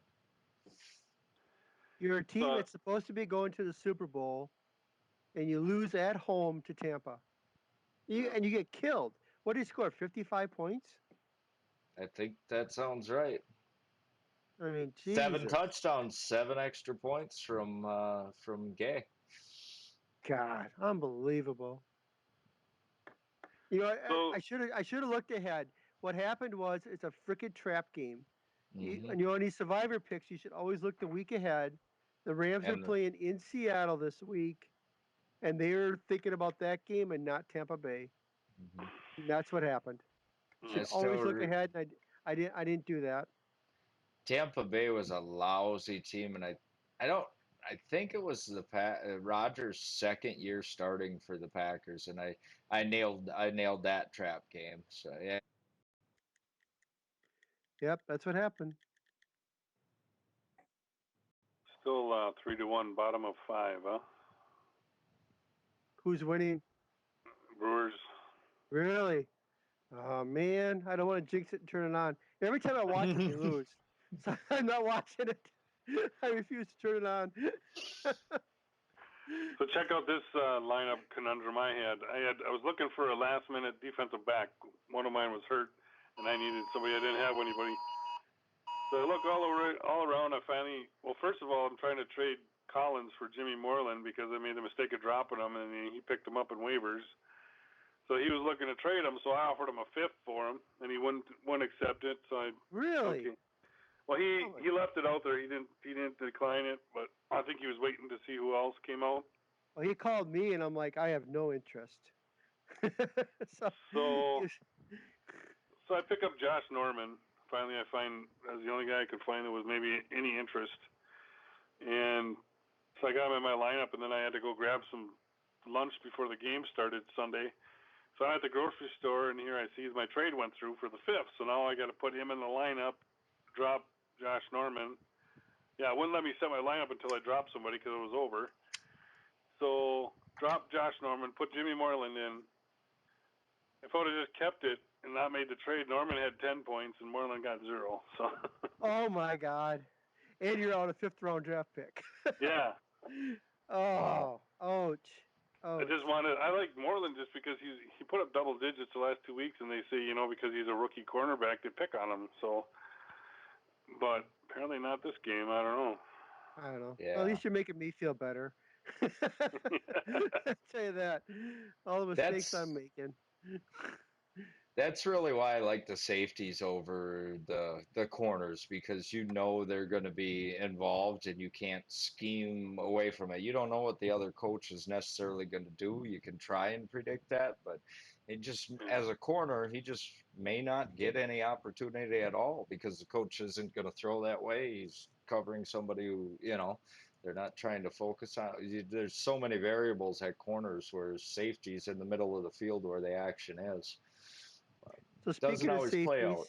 S2: You're a team
S3: So
S2: that's supposed to be going to the Super Bowl, and you lose at home to Tampa.
S3: yeah.
S2: You get killed. What did he score? 55 points?
S1: I think that sounds right.
S2: I mean,
S1: Seven
S2: Jesus.
S1: touchdowns, seven extra points from Gay.
S2: God, unbelievable. You know,
S3: So
S2: I should have looked ahead. What happened was it's a freaking trap game.
S1: Hmm.
S2: And you know, any survivor picks, you should always look the week ahead. The Rams are
S1: And
S2: playing in Seattle this week, and they're thinking about that game and not Tampa Bay.
S1: mhm.
S2: And that's what happened. You
S1: I
S2: should always look
S1: still
S2: ahead, and I didn't do that.
S1: Tampa Bay was a lousy team, and I don't. I think it was Rodgers' second year starting for the Packers, and I nailed that trap game. So yeah,
S2: Yep, that's what happened.
S3: Still 3-1, bottom of 5, huh?
S2: Who's winning?
S3: Brewers.
S2: Really? Oh man, I don't want to jinx it and turn it on. Every time I watch it, they lose. So I'm not watching it. I refuse to turn it on.
S3: So check out this lineup conundrum I had. I was looking for a last minute defensive back. One of mine was hurt, and I needed somebody. I didn't have anybody. So I look all around. I finally, well, first of all, I'm trying to trade Collins for Jimmy Moreland because I made the mistake of dropping him, and he picked him up in waivers. So he was looking to trade him, so I offered him a fifth for him, and he wouldn't accept it. So I
S2: Really?
S3: okay. Well, he left it out there. He didn't decline it, but I think he was waiting to see who else came out.
S2: Well, he called me, and I'm like, I have no interest. so,
S3: So so I pick up Josh Norman. Finally, I find as the only guy I could find that was maybe any interest, and so I got him in my lineup, and then I had to go grab some lunch before the game started Sunday. So I'm at the grocery store, and here I see my trade went through for the fifth. So now I got to put him in the lineup, drop Josh Norman. Yeah, it wouldn't let me set my lineup until I dropped somebody because it was over. So drop Josh Norman, put Jimmy Moreland in. If I would have just kept it and not made the trade, Norman had 10 points and Moreland got 0. So.
S2: oh my God! And you're out a fifth-round draft pick.
S3: Yeah.
S2: Oh, ouch! Ouch!
S3: I like Moreland just because he put up double digits the last 2 weeks, and they say because he's a rookie cornerback they pick on him. So, but apparently not this game. I don't know.
S2: I don't know.
S1: yeah.
S2: Well, at least you're making me feel better. I'll tell you that. All the mistakes I'm
S1: That's
S2: making.
S1: That's really why I like the safeties over the corners because you know they're going to be involved and you can't scheme away from it. You don't know what the other coach is necessarily going to do. You can try and predict that, but it just
S3: Yeah.
S1: as a corner, he just may not get any opportunity at all because the coach isn't going to throw that way. He's covering somebody who, they're not trying to focus on. There's so many variables at corners where safety's in the middle of the field where the action is.
S2: So
S1: Doesn't always play out.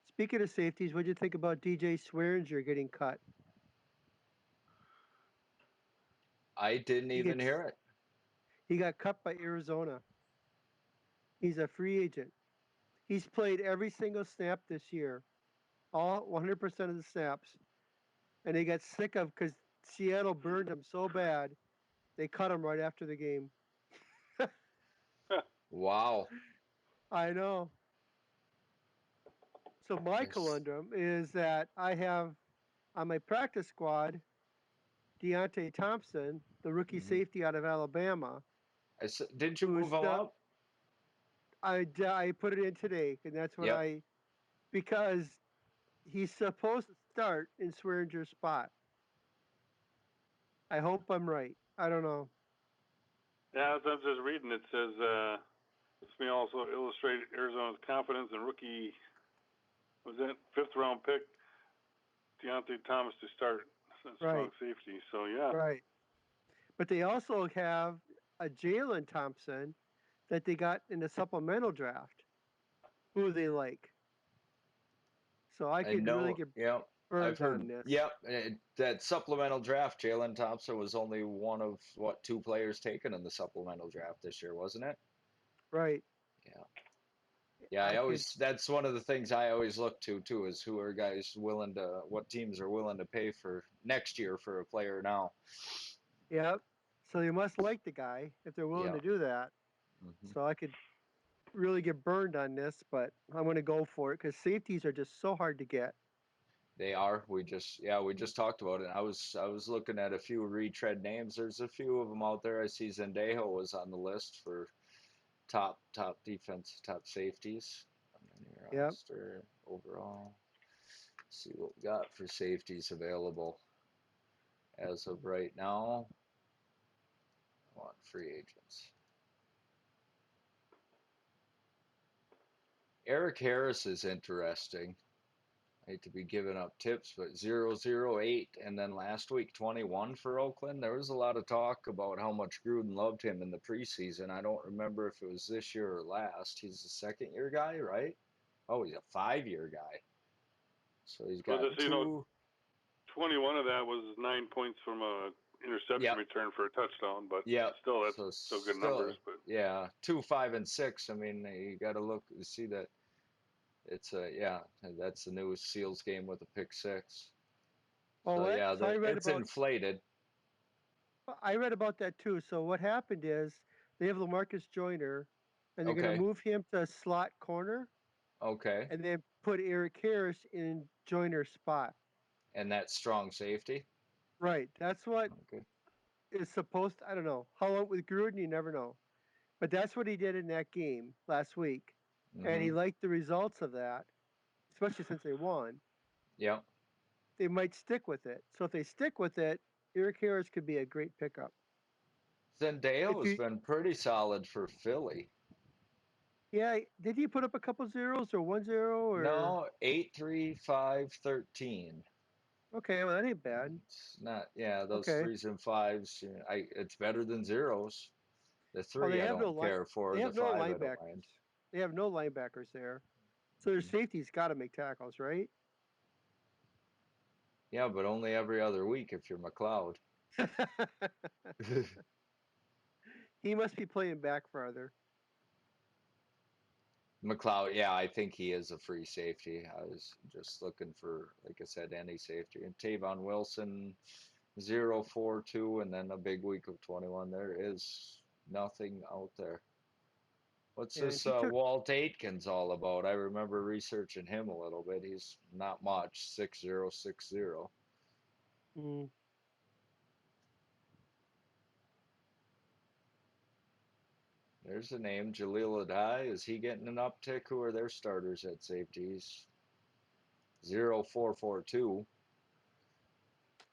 S2: speaking of safeties, what do you think about DJ Swearinger getting cut?
S1: I didn't
S2: He
S1: even
S2: gets
S1: hear it.
S2: he got cut by Arizona. He's a free agent. He's played every single snap this year, all 100% of the snaps, and they got sick of because Seattle burned him so bad, they cut him right after the game.
S1: Wow.
S2: I know. So my
S1: It's,
S2: conundrum is that I have on my practice squad Deontay Thompson, the rookie
S1: mhm.
S2: safety out of Alabama,
S1: Didn't you move
S2: who's
S1: him up?
S2: I put it in today, and that's what
S1: Yep.
S2: because he's supposed to start in Swearinger's spot. I hope I'm right. I don't know.
S3: Yeah, I'm just reading. It says this may also illustrate Arizona's confidence in rookie. Was that fifth round pick Deontay Thomas to start strong
S2: Right,
S3: safety? So yeah.
S2: right. But they also have a Jalen Thompson that they got in the supplemental draft, who they like. So I
S1: I
S2: could really
S1: know.
S2: get
S1: Yep. I've
S2: burned on
S1: heard.
S2: this.
S1: Yep. That supplemental draft, Jalen Thompson was only one of what two players taken in the supplemental draft this year, wasn't it?
S2: Right.
S1: Yeah. Yeah.
S2: I could.
S1: That's one of the things I always look to too is who are guys willing to, what teams are willing to pay for next year for a player now.
S2: Yep. So they must like the guy if they're willing
S1: Yeah.
S2: to do that.
S1: Hmm.
S2: So I could really get burned on this, but I'm going to go for it because safeties are just so hard to get.
S1: They are. We just talked about it. I was looking at a few retread names. There's a few of them out there. I see Zendejo was on the list for top defense, top safeties on your
S2: Yep.
S1: roster overall. Let's see what we got for safeties available as of right now. I want free agents. Eric Harris is interesting. I hate to be giving up tips, but 0-0-8, and then last week 21 for Oakland. There was a lot of talk about how much Gruden loved him in the preseason. I don't remember if it was this year or last. He's a second-year guy, right? Oh, he's a 5-year guy. So he's
S3: Well,
S1: got
S3: just, you know,
S1: two.
S3: 21 of that was 9 points from a interception
S1: Yep.
S3: return for a touchdown, but
S1: Yep.
S3: still, that's
S1: So
S3: still good numbers. But
S1: yeah, 2, 5, and 6. I mean, you got to look see that it's a yeah. That's the new Seals game with a pick six.
S2: Oh,
S1: So
S2: what?
S1: yeah,
S2: So
S1: it's inflated.
S2: I read about that too. So what happened is they have Lamarcus Joyner, and they're going to
S1: Okay.
S2: move him to slot corner,
S1: Okay.
S2: and then put Eric Harris in Joyner's spot.
S1: And that's strong safety.
S2: Right. That's what
S1: Okay.
S2: is supposed. I don't know how long with Gruden. You never know, but that's what he did in that game last week, and he
S1: Mm-hmm.
S2: liked the results of that, especially since they won.
S1: Yep.
S2: They might stick with it. So if they stick with it, Eric Harris could be a great pickup.
S1: Zendaya
S2: If
S1: has
S2: you,
S1: been pretty solid for Philly.
S2: yeah, did he put up a couple zeros or 1-0 or?
S1: No, 8-3-5-13.
S2: Okay, well that ain't bad.
S1: It's not, yeah, those
S2: Okay.
S1: threes and fives. It's better than zeros. The
S2: Well,
S1: three I don't care
S2: they
S1: for. The
S2: have no
S1: five I don't mind.
S2: linebackers. They have no linebackers there. So their safety's got to make tackles, right?
S1: Yeah, but only every other week if you're McLeod.
S2: He must be playing back farther.
S1: McLeod, yeah, I think he is a free safety. I was just looking for, like I said, any safety. And Tavon Wilson, 0-4-2, and then a big week of 21. There is nothing out there. What's
S2: And
S1: this
S2: he took.
S1: Walt Aitkins all about? I remember researching him a little bit. He's not much, 6-0-6-0.
S2: Mm,
S1: There's the name, Jaleel Adai. Is he getting an uptick? Who are their starters at safeties? 0-4-4-2.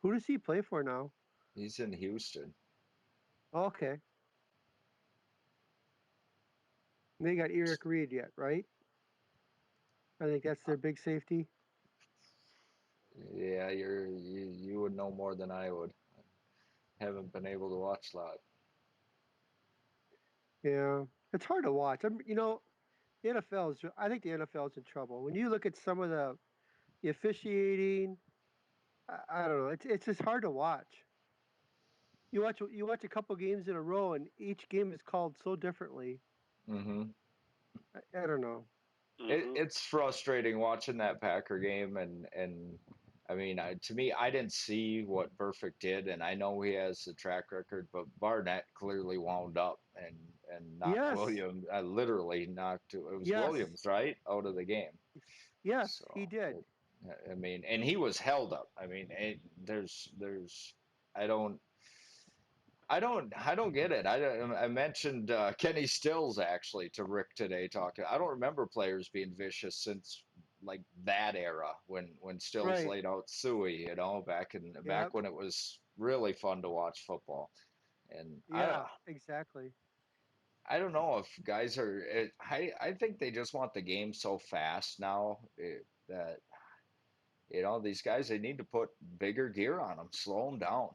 S2: who does he play for now?
S1: He's in Houston.
S2: Okay. And they got Eric Reed yet, right? I think that's their big safety.
S1: Yeah, you would know more than I would. Haven't been able to watch a lot.
S2: Yeah, it's hard to watch. The NFL is. I think the NFL is in trouble. When you look at some of the officiating, I don't know. It's just hard to watch. You watch a couple games in a row, and each game is called so differently.
S1: Hmm.
S2: I don't know.
S3: hmm
S1: It's frustrating watching that Packer game, and I mean, to me, I didn't see what Burfict did, and I know he has a track record, but Barnett clearly wound up and knocked
S2: Yes,
S1: Williams, literally knocked it was
S2: yes,
S1: Williams, right, out of the game.
S2: yes, he
S1: So
S2: did.
S1: I mean, and he was held up. I mean, there's I don't. I don't get it. I mentioned Kenny Stills actually to Rick today talking. I don't remember players being vicious since like that era when Stills
S2: Right.
S1: laid out Suey, back
S2: Yep.
S1: when it was really fun to watch football. And
S2: Yeah. Exactly.
S1: I don't know if guys are. I think they just want the game so fast now that these guys, they need to put bigger gear on them, slow them down.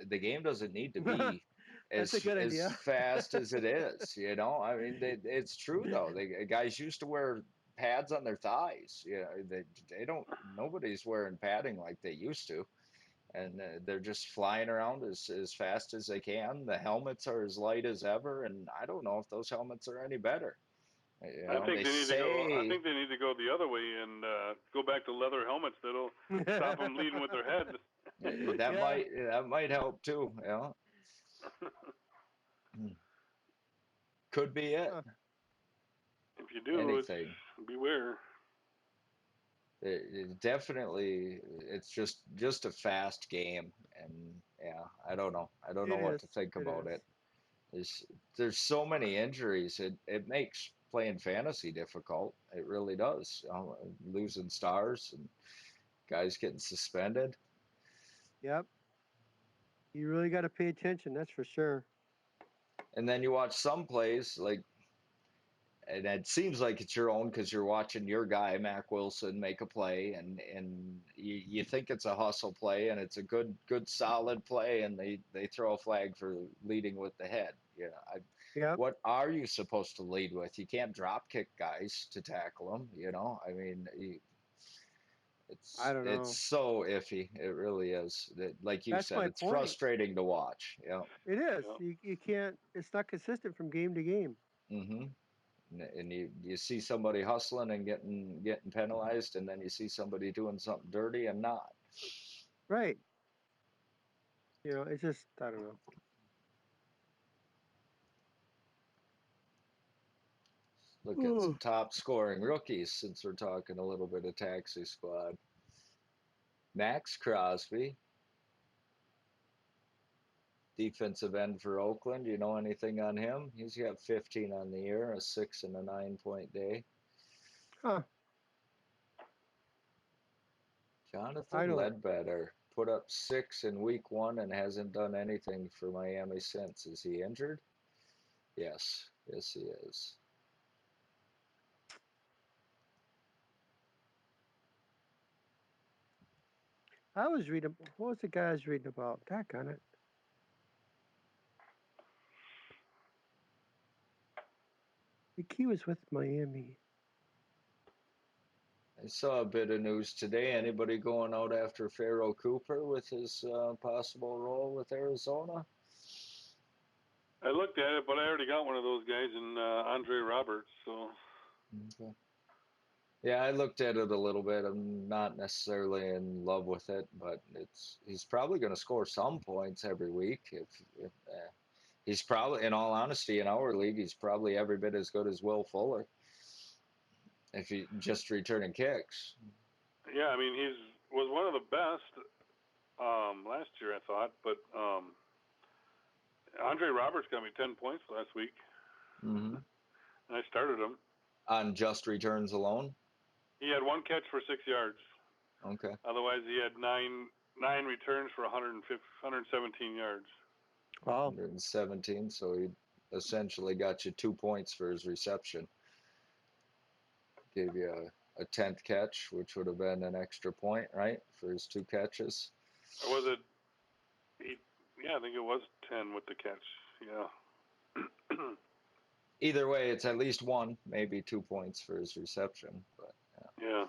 S1: The game doesn't need to be
S2: That's a good
S1: as
S2: idea.
S1: fast as it is. I mean, it's true though. Guys used to wear pads on their thighs. They don't. Nobody's wearing padding like they used to, and they're just flying around as fast as they can. The helmets are as light as ever, and I don't know if those helmets are any better.
S3: I think
S1: They
S3: they need to go. I
S1: say
S3: think they need to go the other way and go back to leather helmets. That'll stop them leading with their head.
S2: Yeah.
S1: that might help too. Could be it.
S2: Huh.
S3: If you do, it's
S1: Anything.
S3: beware.
S1: It definitely, it's just a fast game, and yeah, I don't know. I don't know
S2: It
S1: what to
S2: is.
S1: think
S2: It
S1: about
S2: is.
S1: it. There's so many injuries. It makes playing fantasy difficult. It really does. Losing stars and guys getting suspended.
S2: Yep. You really got to pay attention. That's for sure.
S1: And then you watch some plays like and it seems like it's your own because you're watching your guy Mac Wilson make a play, and you think it's a hustle play, and it's a good solid play, and they throw a flag for leading with the head.
S2: Yep.
S1: What are you supposed to lead with? You can't drop kick guys to tackle them. I mean,
S2: I don't
S1: it's
S2: know.
S1: so iffy. It really is. Like you
S2: That's
S1: said,
S2: my
S1: it's
S2: point.
S1: frustrating to watch. Yeah.
S2: It is.
S3: Yeah.
S2: You can't. It's not consistent from game to game.
S1: Mm-hmm. And you see somebody hustling and getting penalized, and then you see somebody doing something dirty and not.
S2: Right. It's just I don't know.
S1: Look at some top scoring rookies since we're talking a little bit of taxi squad. Max Crosby, defensive end for Oakland. Do you know anything on him? He's got 15 on the year, a 6 and a 9 point day.
S2: Huh. I
S1: Jonathan
S2: don't.
S1: Ledbetter put up 6 in week 1 and hasn't done anything for Miami since. Is he injured? Yes. Yes, he is.
S2: I was reading. What was the guy I was reading about? That on it. The key was with Miami.
S1: I saw a bit of news today. Anybody going out after Pharaoh Cooper with his possible role with Arizona?
S3: I looked at it, but I already got one of those guys in Andre Roberts. So.
S1: Okay. Yeah, I looked at it a little bit. I'm not necessarily in love with it, but he's probably going to score some points every week. If he's probably, in all honesty, in our league, he's probably every bit as good as Will Fuller if he just returning kicks.
S3: Yeah, I mean was one of the best last year, I thought, but Andre Roberts got me 10 points last week,
S1: Mm-hmm.
S3: and I started him.
S1: On just returns alone?
S3: He had 1 catch for 6 yards.
S1: Okay.
S3: Otherwise, he had nine returns for 117 yards.
S2: Wow.
S1: 117, so he essentially got you 2 points for his reception. Gave you a 10th catch, which would have been an extra point, right, for his 2 catches.
S3: Or was it 8? Yeah, I think it was 10 with the catch. Yeah.
S1: Either way, it's at least 1, maybe 2 points for his reception. But
S3: Yeah.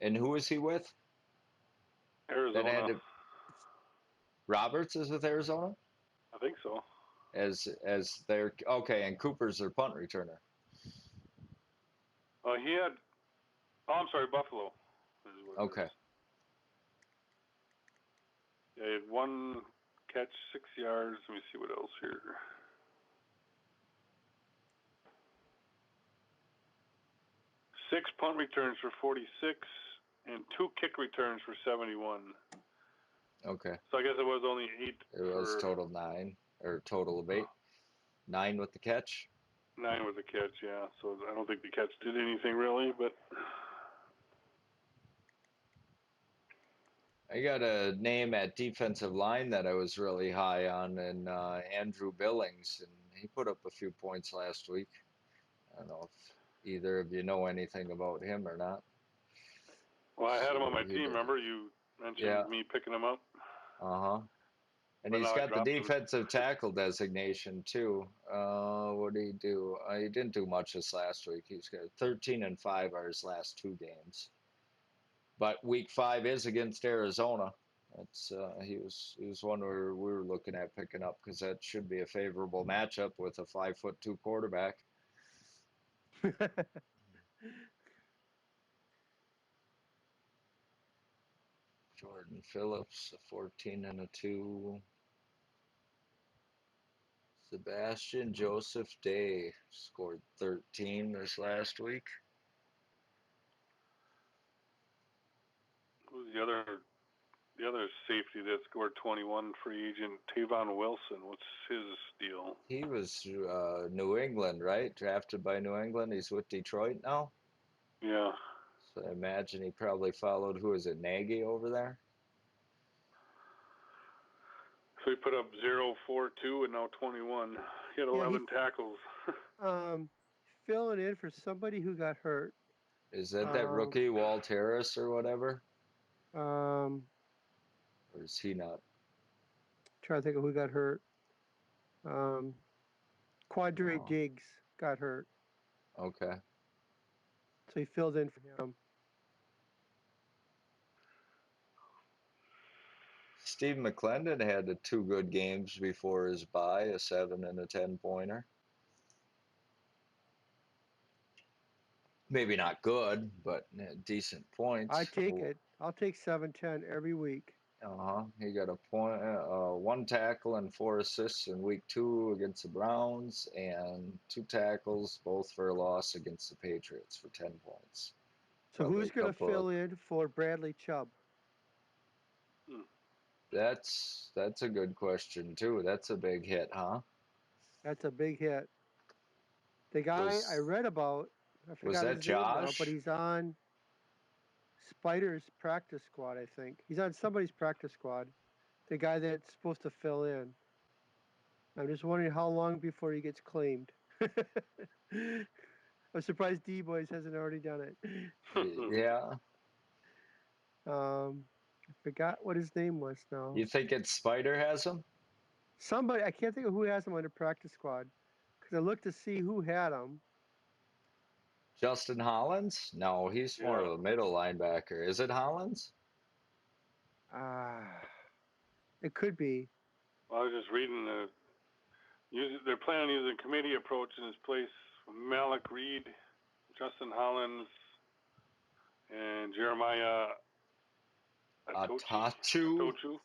S1: And who is he with? That had
S3: Arizona.
S1: to. Roberts is with Arizona
S3: I think so.
S1: as their okay, and Cooper's their punt returner.
S3: He had. Oh, I'm sorry, Buffalo. Is what it
S1: Okay.
S3: is. Yeah, he had 1 catch, 6 yards. Let me see what else here. 6 punt returns for 46 and 2 kick returns for 71.
S1: Okay.
S3: So I guess it was only 8
S1: It was
S3: for
S1: total 9 or total of 8. 9 with the catch.
S3: 9 with the catch. Yeah. So I don't think the catch did anything really, but.
S1: I got a name at defensive line that I was really high on, and Andrew Billings, and he put up a few points last week. I don't know if either of you know anything about him or not.
S3: Well, I had him on
S1: So
S3: my
S1: he
S3: team.
S1: did.
S3: Remember, you mentioned
S1: Yeah.
S3: me picking him up,
S1: Uh-huh. And
S3: but
S1: he's
S3: now I
S1: got the
S3: dropped him.
S1: defensive tackle designation too. What did he do? He didn't do much this last week. He's got 13 and 5 are his last 2 games. But week 5 is against Arizona. That's he was one we were looking at picking up because that should be a favorable matchup with a 5'2" quarterback. Jordan Phillips, a 14 and a 2. Sebastian Joseph Day scored 13 this last week.
S3: Who's the other safety that scored 21? Free agent Tavon Wilson. What's his deal?
S1: He was New England, right? Drafted by New England. He's with Detroit now.
S3: Yeah.
S1: So I imagine he probably followed, who is it, Nagy over there?
S3: So he put up 0.42 and now 21. He had 11 tackles.
S2: Filling in for somebody who got hurt.
S1: Is that rookie Walt Harris or whatever?
S2: Trying
S1: Or is he not?
S2: to think of who got hurt. Quadre
S1: Oh,
S2: Diggs got hurt,
S1: okay.
S2: so he filled in for him.
S1: Steve McClendon had 2 good games before his bye, a 7 and a 10-pointer. Maybe not good, but decent points.
S2: I take it. I'll take 7-10 every week.
S1: He got a point, 1 tackle and 4 assists in week 2 against the Browns, and 2 tackles, both for a loss against the Patriots for 10 points.
S2: So
S1: Probably
S2: who's going to fill in for Bradley Chubb?
S1: That's a good question too. That's a big hit, huh?
S2: That's a big hit. The guy I read about, I forgot
S1: that
S2: his name now,
S1: Josh?
S2: but he's on Spider's practice squad, I think. He's on somebody's practice squad. The guy that's supposed to fill in. I'm just wondering how long before he gets claimed. I'm surprised D-Boys hasn't already done it.
S1: Yeah.
S2: I forgot what his name was now.
S1: You think it's Spider has him?
S2: Somebody, I can't think of who has him on the practice squad. Because I looked to see who had him.
S1: Justin Hollins? No, he's more of a middle linebacker. Is it Hollins?
S2: It could be.
S3: Well, I was just reading they're planning on using a committee approach in his place. Malik Reed, Justin Hollins, and Jeremiah
S1: Atachu?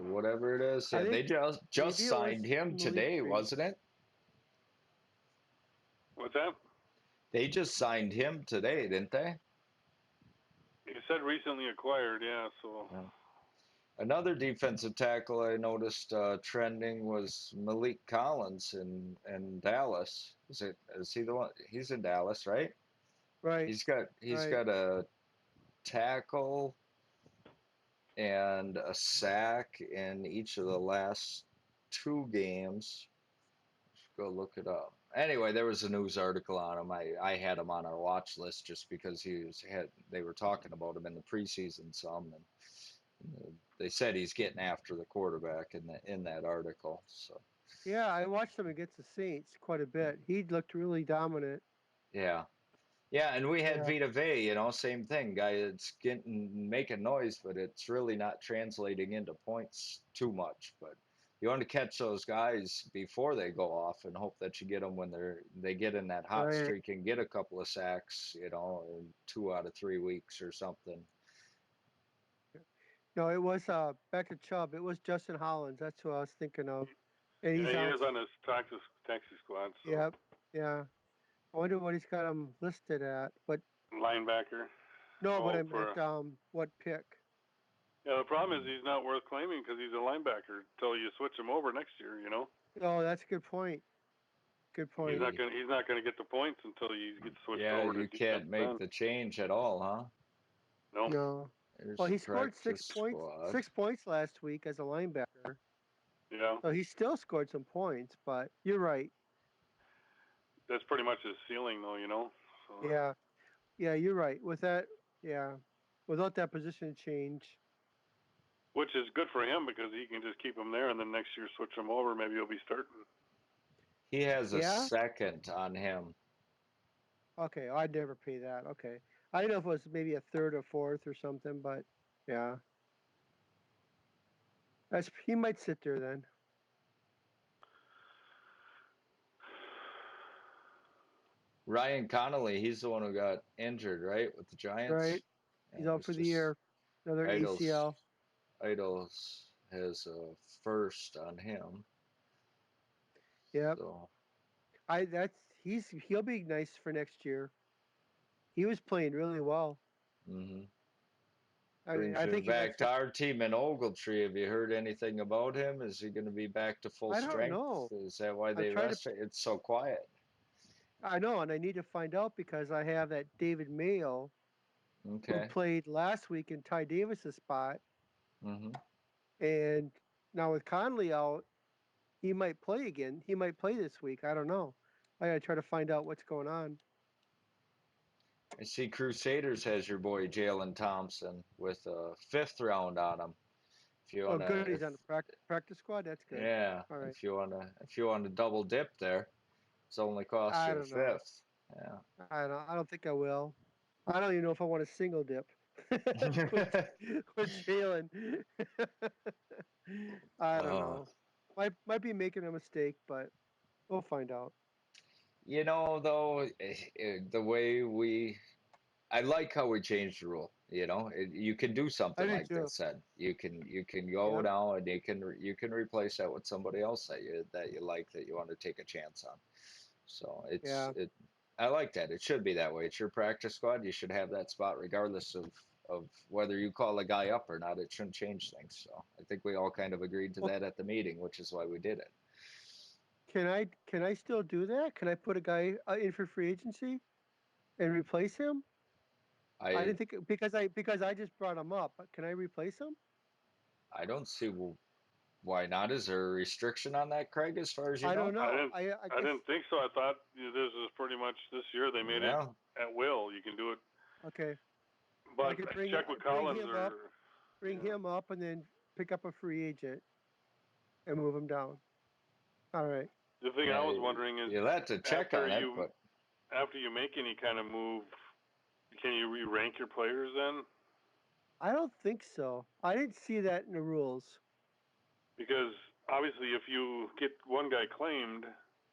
S1: Whatever it is. Yeah, they just signed him today, wasn't it?
S3: What's that?
S1: They just signed him today, didn't they?
S3: He said recently acquired, yeah. So
S1: another defensive tackle I noticed trending was Malik Collins in Dallas. Is he the one? He's in Dallas, right?
S2: Right.
S1: He's got a tackle and a sack in each of the last 2 games. Go look it up. Anyway, there was a news article on him. I had him on our watch list just because they were talking about him in the preseason some, and they said he's getting after the quarterback in that article. So
S2: yeah, I watched him against the Saints quite a bit. He looked really dominant.
S1: Yeah, and we had Vita Vea, same thing. Guy that's making noise, but it's really not translating into points too much. But you want to catch those guys before they go off and hope that you get them when they get in that hot streak and get a couple of sacks, in 2 out of 3 weeks or something.
S2: No, it was back to Chubb. It was Justin Hollins. That's who I was thinking of. And
S3: he is on his taxi squad. So.
S2: Yep. Yeah. I wonder what he's got him listed at. But
S3: linebacker.
S2: No, but I meant what pick?
S3: Yeah, the problem is he's not worth claiming because he's a linebacker until you switch him over next year.
S2: Oh, that's a good point. Good point.
S3: He's not gonna get the points until he gets switched over.
S1: Yeah, you can't make the change at all, huh?
S2: No. Well, he scored 6 points. 6 points last week as a linebacker.
S3: Yeah.
S2: So he still scored some points, but you're right.
S3: That's pretty much his ceiling, though. So.
S2: Yeah. Yeah, you're right. With that, without that position change.
S3: Which is good for him because he can just keep him there, and then next year switch him over. Maybe he'll be starting.
S1: He has a second on him.
S2: Okay, I'd never pay that. Okay, I don't know if it was maybe a third or fourth or something, but yeah, he might sit there then.
S1: Ryan Connolly, he's the one who got injured, right, with the Giants?
S2: Right, he's out for the year. Another ACL.
S1: Idols has a first on him.
S2: Yep.
S1: So.
S2: He'll be nice for next year. He was playing really well.
S1: Mm-hmm.
S2: I think
S1: back to our team in Ogletree. Have you heard anything about him? Is he going to be back to full strength?
S2: I don't know.
S1: Is that why they rested? It's so quiet.
S2: I know, and I need to find out because I have that David Mayo, who played last week in Ty Davis's spot.
S1: Mm-hmm.
S2: And now with Conley out, he might play again. He might play this week. I don't know. I gotta try to find out what's going on.
S1: I see Crusaders has your boy Jalen Thompson with a fifth round on him. If you
S2: Oh,
S1: wanna,
S2: good. He's
S1: if
S2: on the practice squad. That's good.
S1: yeah,
S2: All right.
S1: if you wanna double dip there, it's only cost
S2: I
S1: you a
S2: don't know.
S1: fifth. Yeah.
S2: I don't think I will. I don't even know if I want a single dip with Jalen. I don't
S1: uh,
S2: know. Might be making a mistake, but we'll find out.
S1: you know, though, the way I like how we changed the rule. You know, you can do
S2: I
S1: something
S2: do
S1: like
S2: too.
S1: this. Ed. You can go
S2: Yep.
S1: now and you can replace that with somebody else that you like that you want to take a chance on. So
S2: Yeah.
S1: I like that. It should be that way. It's your practice squad. You should have that spot regardless of whether you call a guy up or not. It shouldn't change things. So I think we all kind of agreed to
S2: Well,
S1: that at the meeting, which is why we did it.
S2: can I still do that? Can I put a guy in for free agency and replace him? I
S1: I
S2: didn't think because I just brought him up. But can I replace him?
S1: I don't see why not. Is there a restriction on that, Craig, as far as you
S2: I don't
S1: know?
S3: I
S2: know.
S3: didn't.
S2: I
S3: I
S2: guess
S3: didn't think so. I thought this is pretty much this year. They made it
S1: Yeah.
S3: at will. You can do it,
S2: okay. I
S3: but
S2: could
S3: check with
S2: bring
S3: Collins
S2: him up,
S3: or
S2: bring
S3: yeah.
S2: him up, and then pick up a free agent and move him down. All right.
S3: The thing I
S1: Yeah,
S3: was wondering is
S1: you'll have to check
S3: after
S1: on it,
S3: you
S1: but
S3: after you make any kind of move, can you re-rank your players then?
S2: I don't think so. I didn't see that in the rules.
S3: Because obviously, if you get one guy claimed,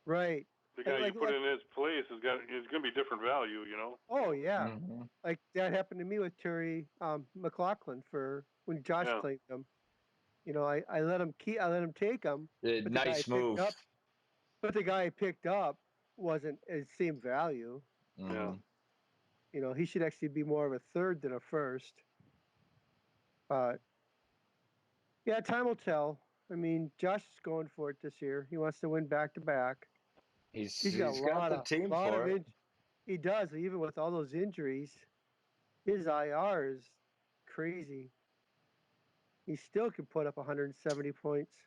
S2: Right.
S3: the
S2: Like
S3: guy you
S2: like
S3: put
S2: like
S3: in his place is going to be different value. You know.
S2: oh yeah.
S1: hmm
S2: Like that happened to me with Terry McLaughlin for when Josh
S3: Yeah.
S2: claimed him. I let him take him, but the guy I
S1: nice
S2: picked
S1: move.
S2: up wasn't as same value.
S3: Yeah.
S1: hmm
S2: He should actually be more of a third than a first. But yeah, time will tell. I mean, Josh is going for it this year. He wants to win back to back. He's got a
S1: He's got the team
S2: lot
S1: for
S2: of
S1: it.
S2: he does, even with all those injuries. His IR is crazy. He still can put up 170 points.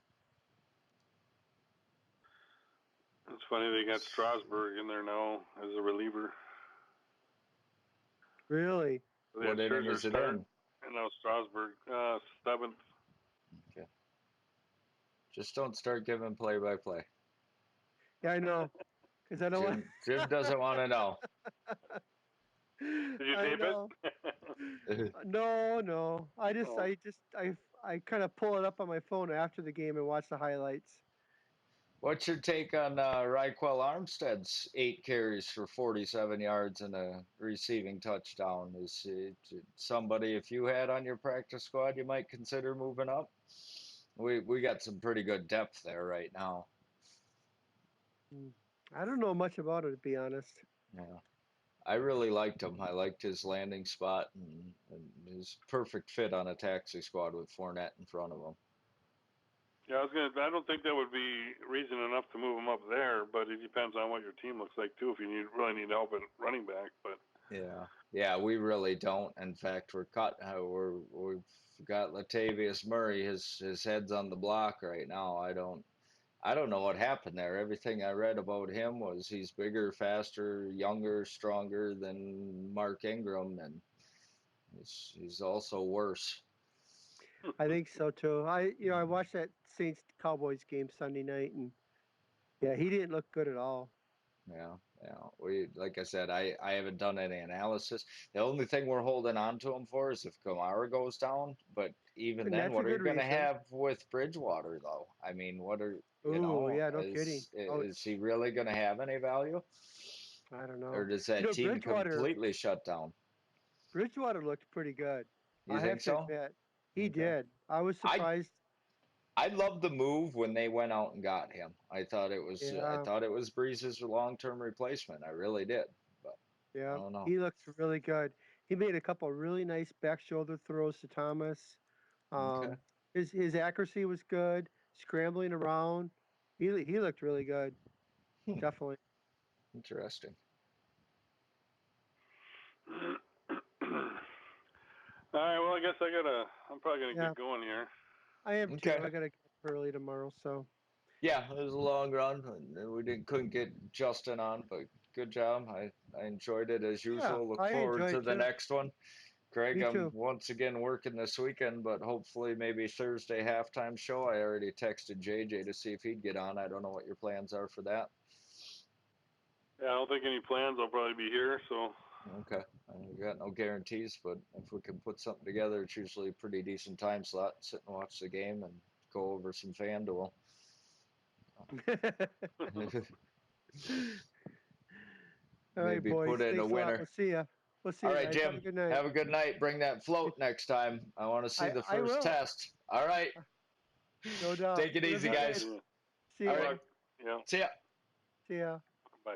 S3: It's funny they got Strasburg in there now as a reliever.
S2: Really?
S3: They had
S1: What inning
S3: Scherzer
S1: is it
S3: start,
S1: in?
S3: and now Strasburg seventh.
S1: Okay. Just don't start giving play by play.
S2: Yeah, I know. Because I don't want.
S1: Jim doesn't want to know.
S3: Did you
S2: I
S3: tape
S2: know.
S3: it?
S2: No, no.
S3: Oh,
S2: I kind of pull it up on my phone after the game and watch the highlights.
S1: What's your take on Raquel Armstead's 8 carries for 47 yards and a receiving touchdown? Is it somebody, if you had on your practice squad, you might consider moving up? We got some pretty good depth there right now.
S2: Hmm. I don't know much about it, to be honest.
S1: Yeah. I really liked him. I liked his landing spot and his perfect fit on a taxi squad with Fournette in front of him.
S3: yeah. I don't think that would be reason enough to move him up there, but it depends on what your team looks like too. If you really need help at running back, but
S1: Yeah, yeah, we really don't. In fact, we've got Latavius Murray. His head's on the block right now. I don't know what happened there. Everything I read about him was he's bigger, faster, younger, stronger than Mark Ingram, and he's also worse.
S2: I think so too. I watched that Saints Cowboys game Sunday night, and yeah, he didn't look good at all.
S1: Yeah, yeah. We like I said, I haven't done any analysis. The only thing we're holding on to him for is if Kamara goes down. But even
S2: And
S1: then,
S2: that's a
S1: what are you
S2: good
S1: going to
S2: reason.
S1: have with Bridgewater though? I mean, what are you
S2: Oh,
S1: know?
S2: yeah, no kidding.
S1: Is he
S2: Ouch.
S1: really going to have any value,
S2: I don't
S1: or
S2: know.
S1: does that team
S2: Bridgewater
S1: completely shut down?
S2: Bridgewater looked pretty good.
S1: You
S2: I
S1: think
S2: have to
S1: so?
S2: admit, he
S1: Okay.
S2: did. I was
S1: I
S2: surprised.
S1: I loved the move when they went out and got him. I
S2: Yeah,
S1: thought it was Breeze's long-term replacement. I really did, but I
S2: yeah,
S1: don't know.
S2: he looked really good. He made a couple really nice back shoulder throws to Thomas.
S1: Okay.
S2: Um, his accuracy was good. Scrambling around, he looked really good.
S1: Hmm.
S2: Definitely.
S1: Interesting.
S3: all right. Well, I guess I'm probably gonna
S2: Yeah,
S3: get going here.
S2: I am too.
S1: Okay.
S2: I gotta get up early tomorrow, so
S1: Yeah, it was a long run. And we couldn't get Justin on, but good job. I enjoyed it as
S2: Yeah,
S1: usual. Look
S2: I
S1: forward
S2: enjoy
S1: to
S2: it
S1: the
S2: too.
S1: next one. Greg,
S2: Me
S1: I'm
S2: too.
S1: once again working this weekend, but hopefully maybe Thursday halftime show. I already texted JJ to see if he'd get on. I don't know what your plans are for that.
S3: Yeah, I don't think any plans. I'll probably be here. So
S1: Okay. I got no guarantees, but if we can put something together, it's usually a pretty decent time slot. Sit and watch the game and go over some FanDuel.
S2: All right,
S1: Maybe put
S2: boys.
S1: in a
S2: Thanks a lot.
S1: winner.
S2: We'll see ya. We'll see
S1: All
S2: you
S1: right,
S2: guys. Have a
S1: Jim.
S2: good night.
S1: Have a good night. Bring that float next time. I want to see the
S2: I
S1: first
S2: will.
S1: test. All right.
S2: No doubt.
S1: Take it
S2: Live
S1: easy,
S2: your
S3: all right,
S1: guys.
S2: dreams.
S3: see ya.
S2: See
S1: All
S3: Good
S2: ya.
S1: right.
S3: luck. Yeah.
S1: See ya.
S2: See ya.
S3: Bye.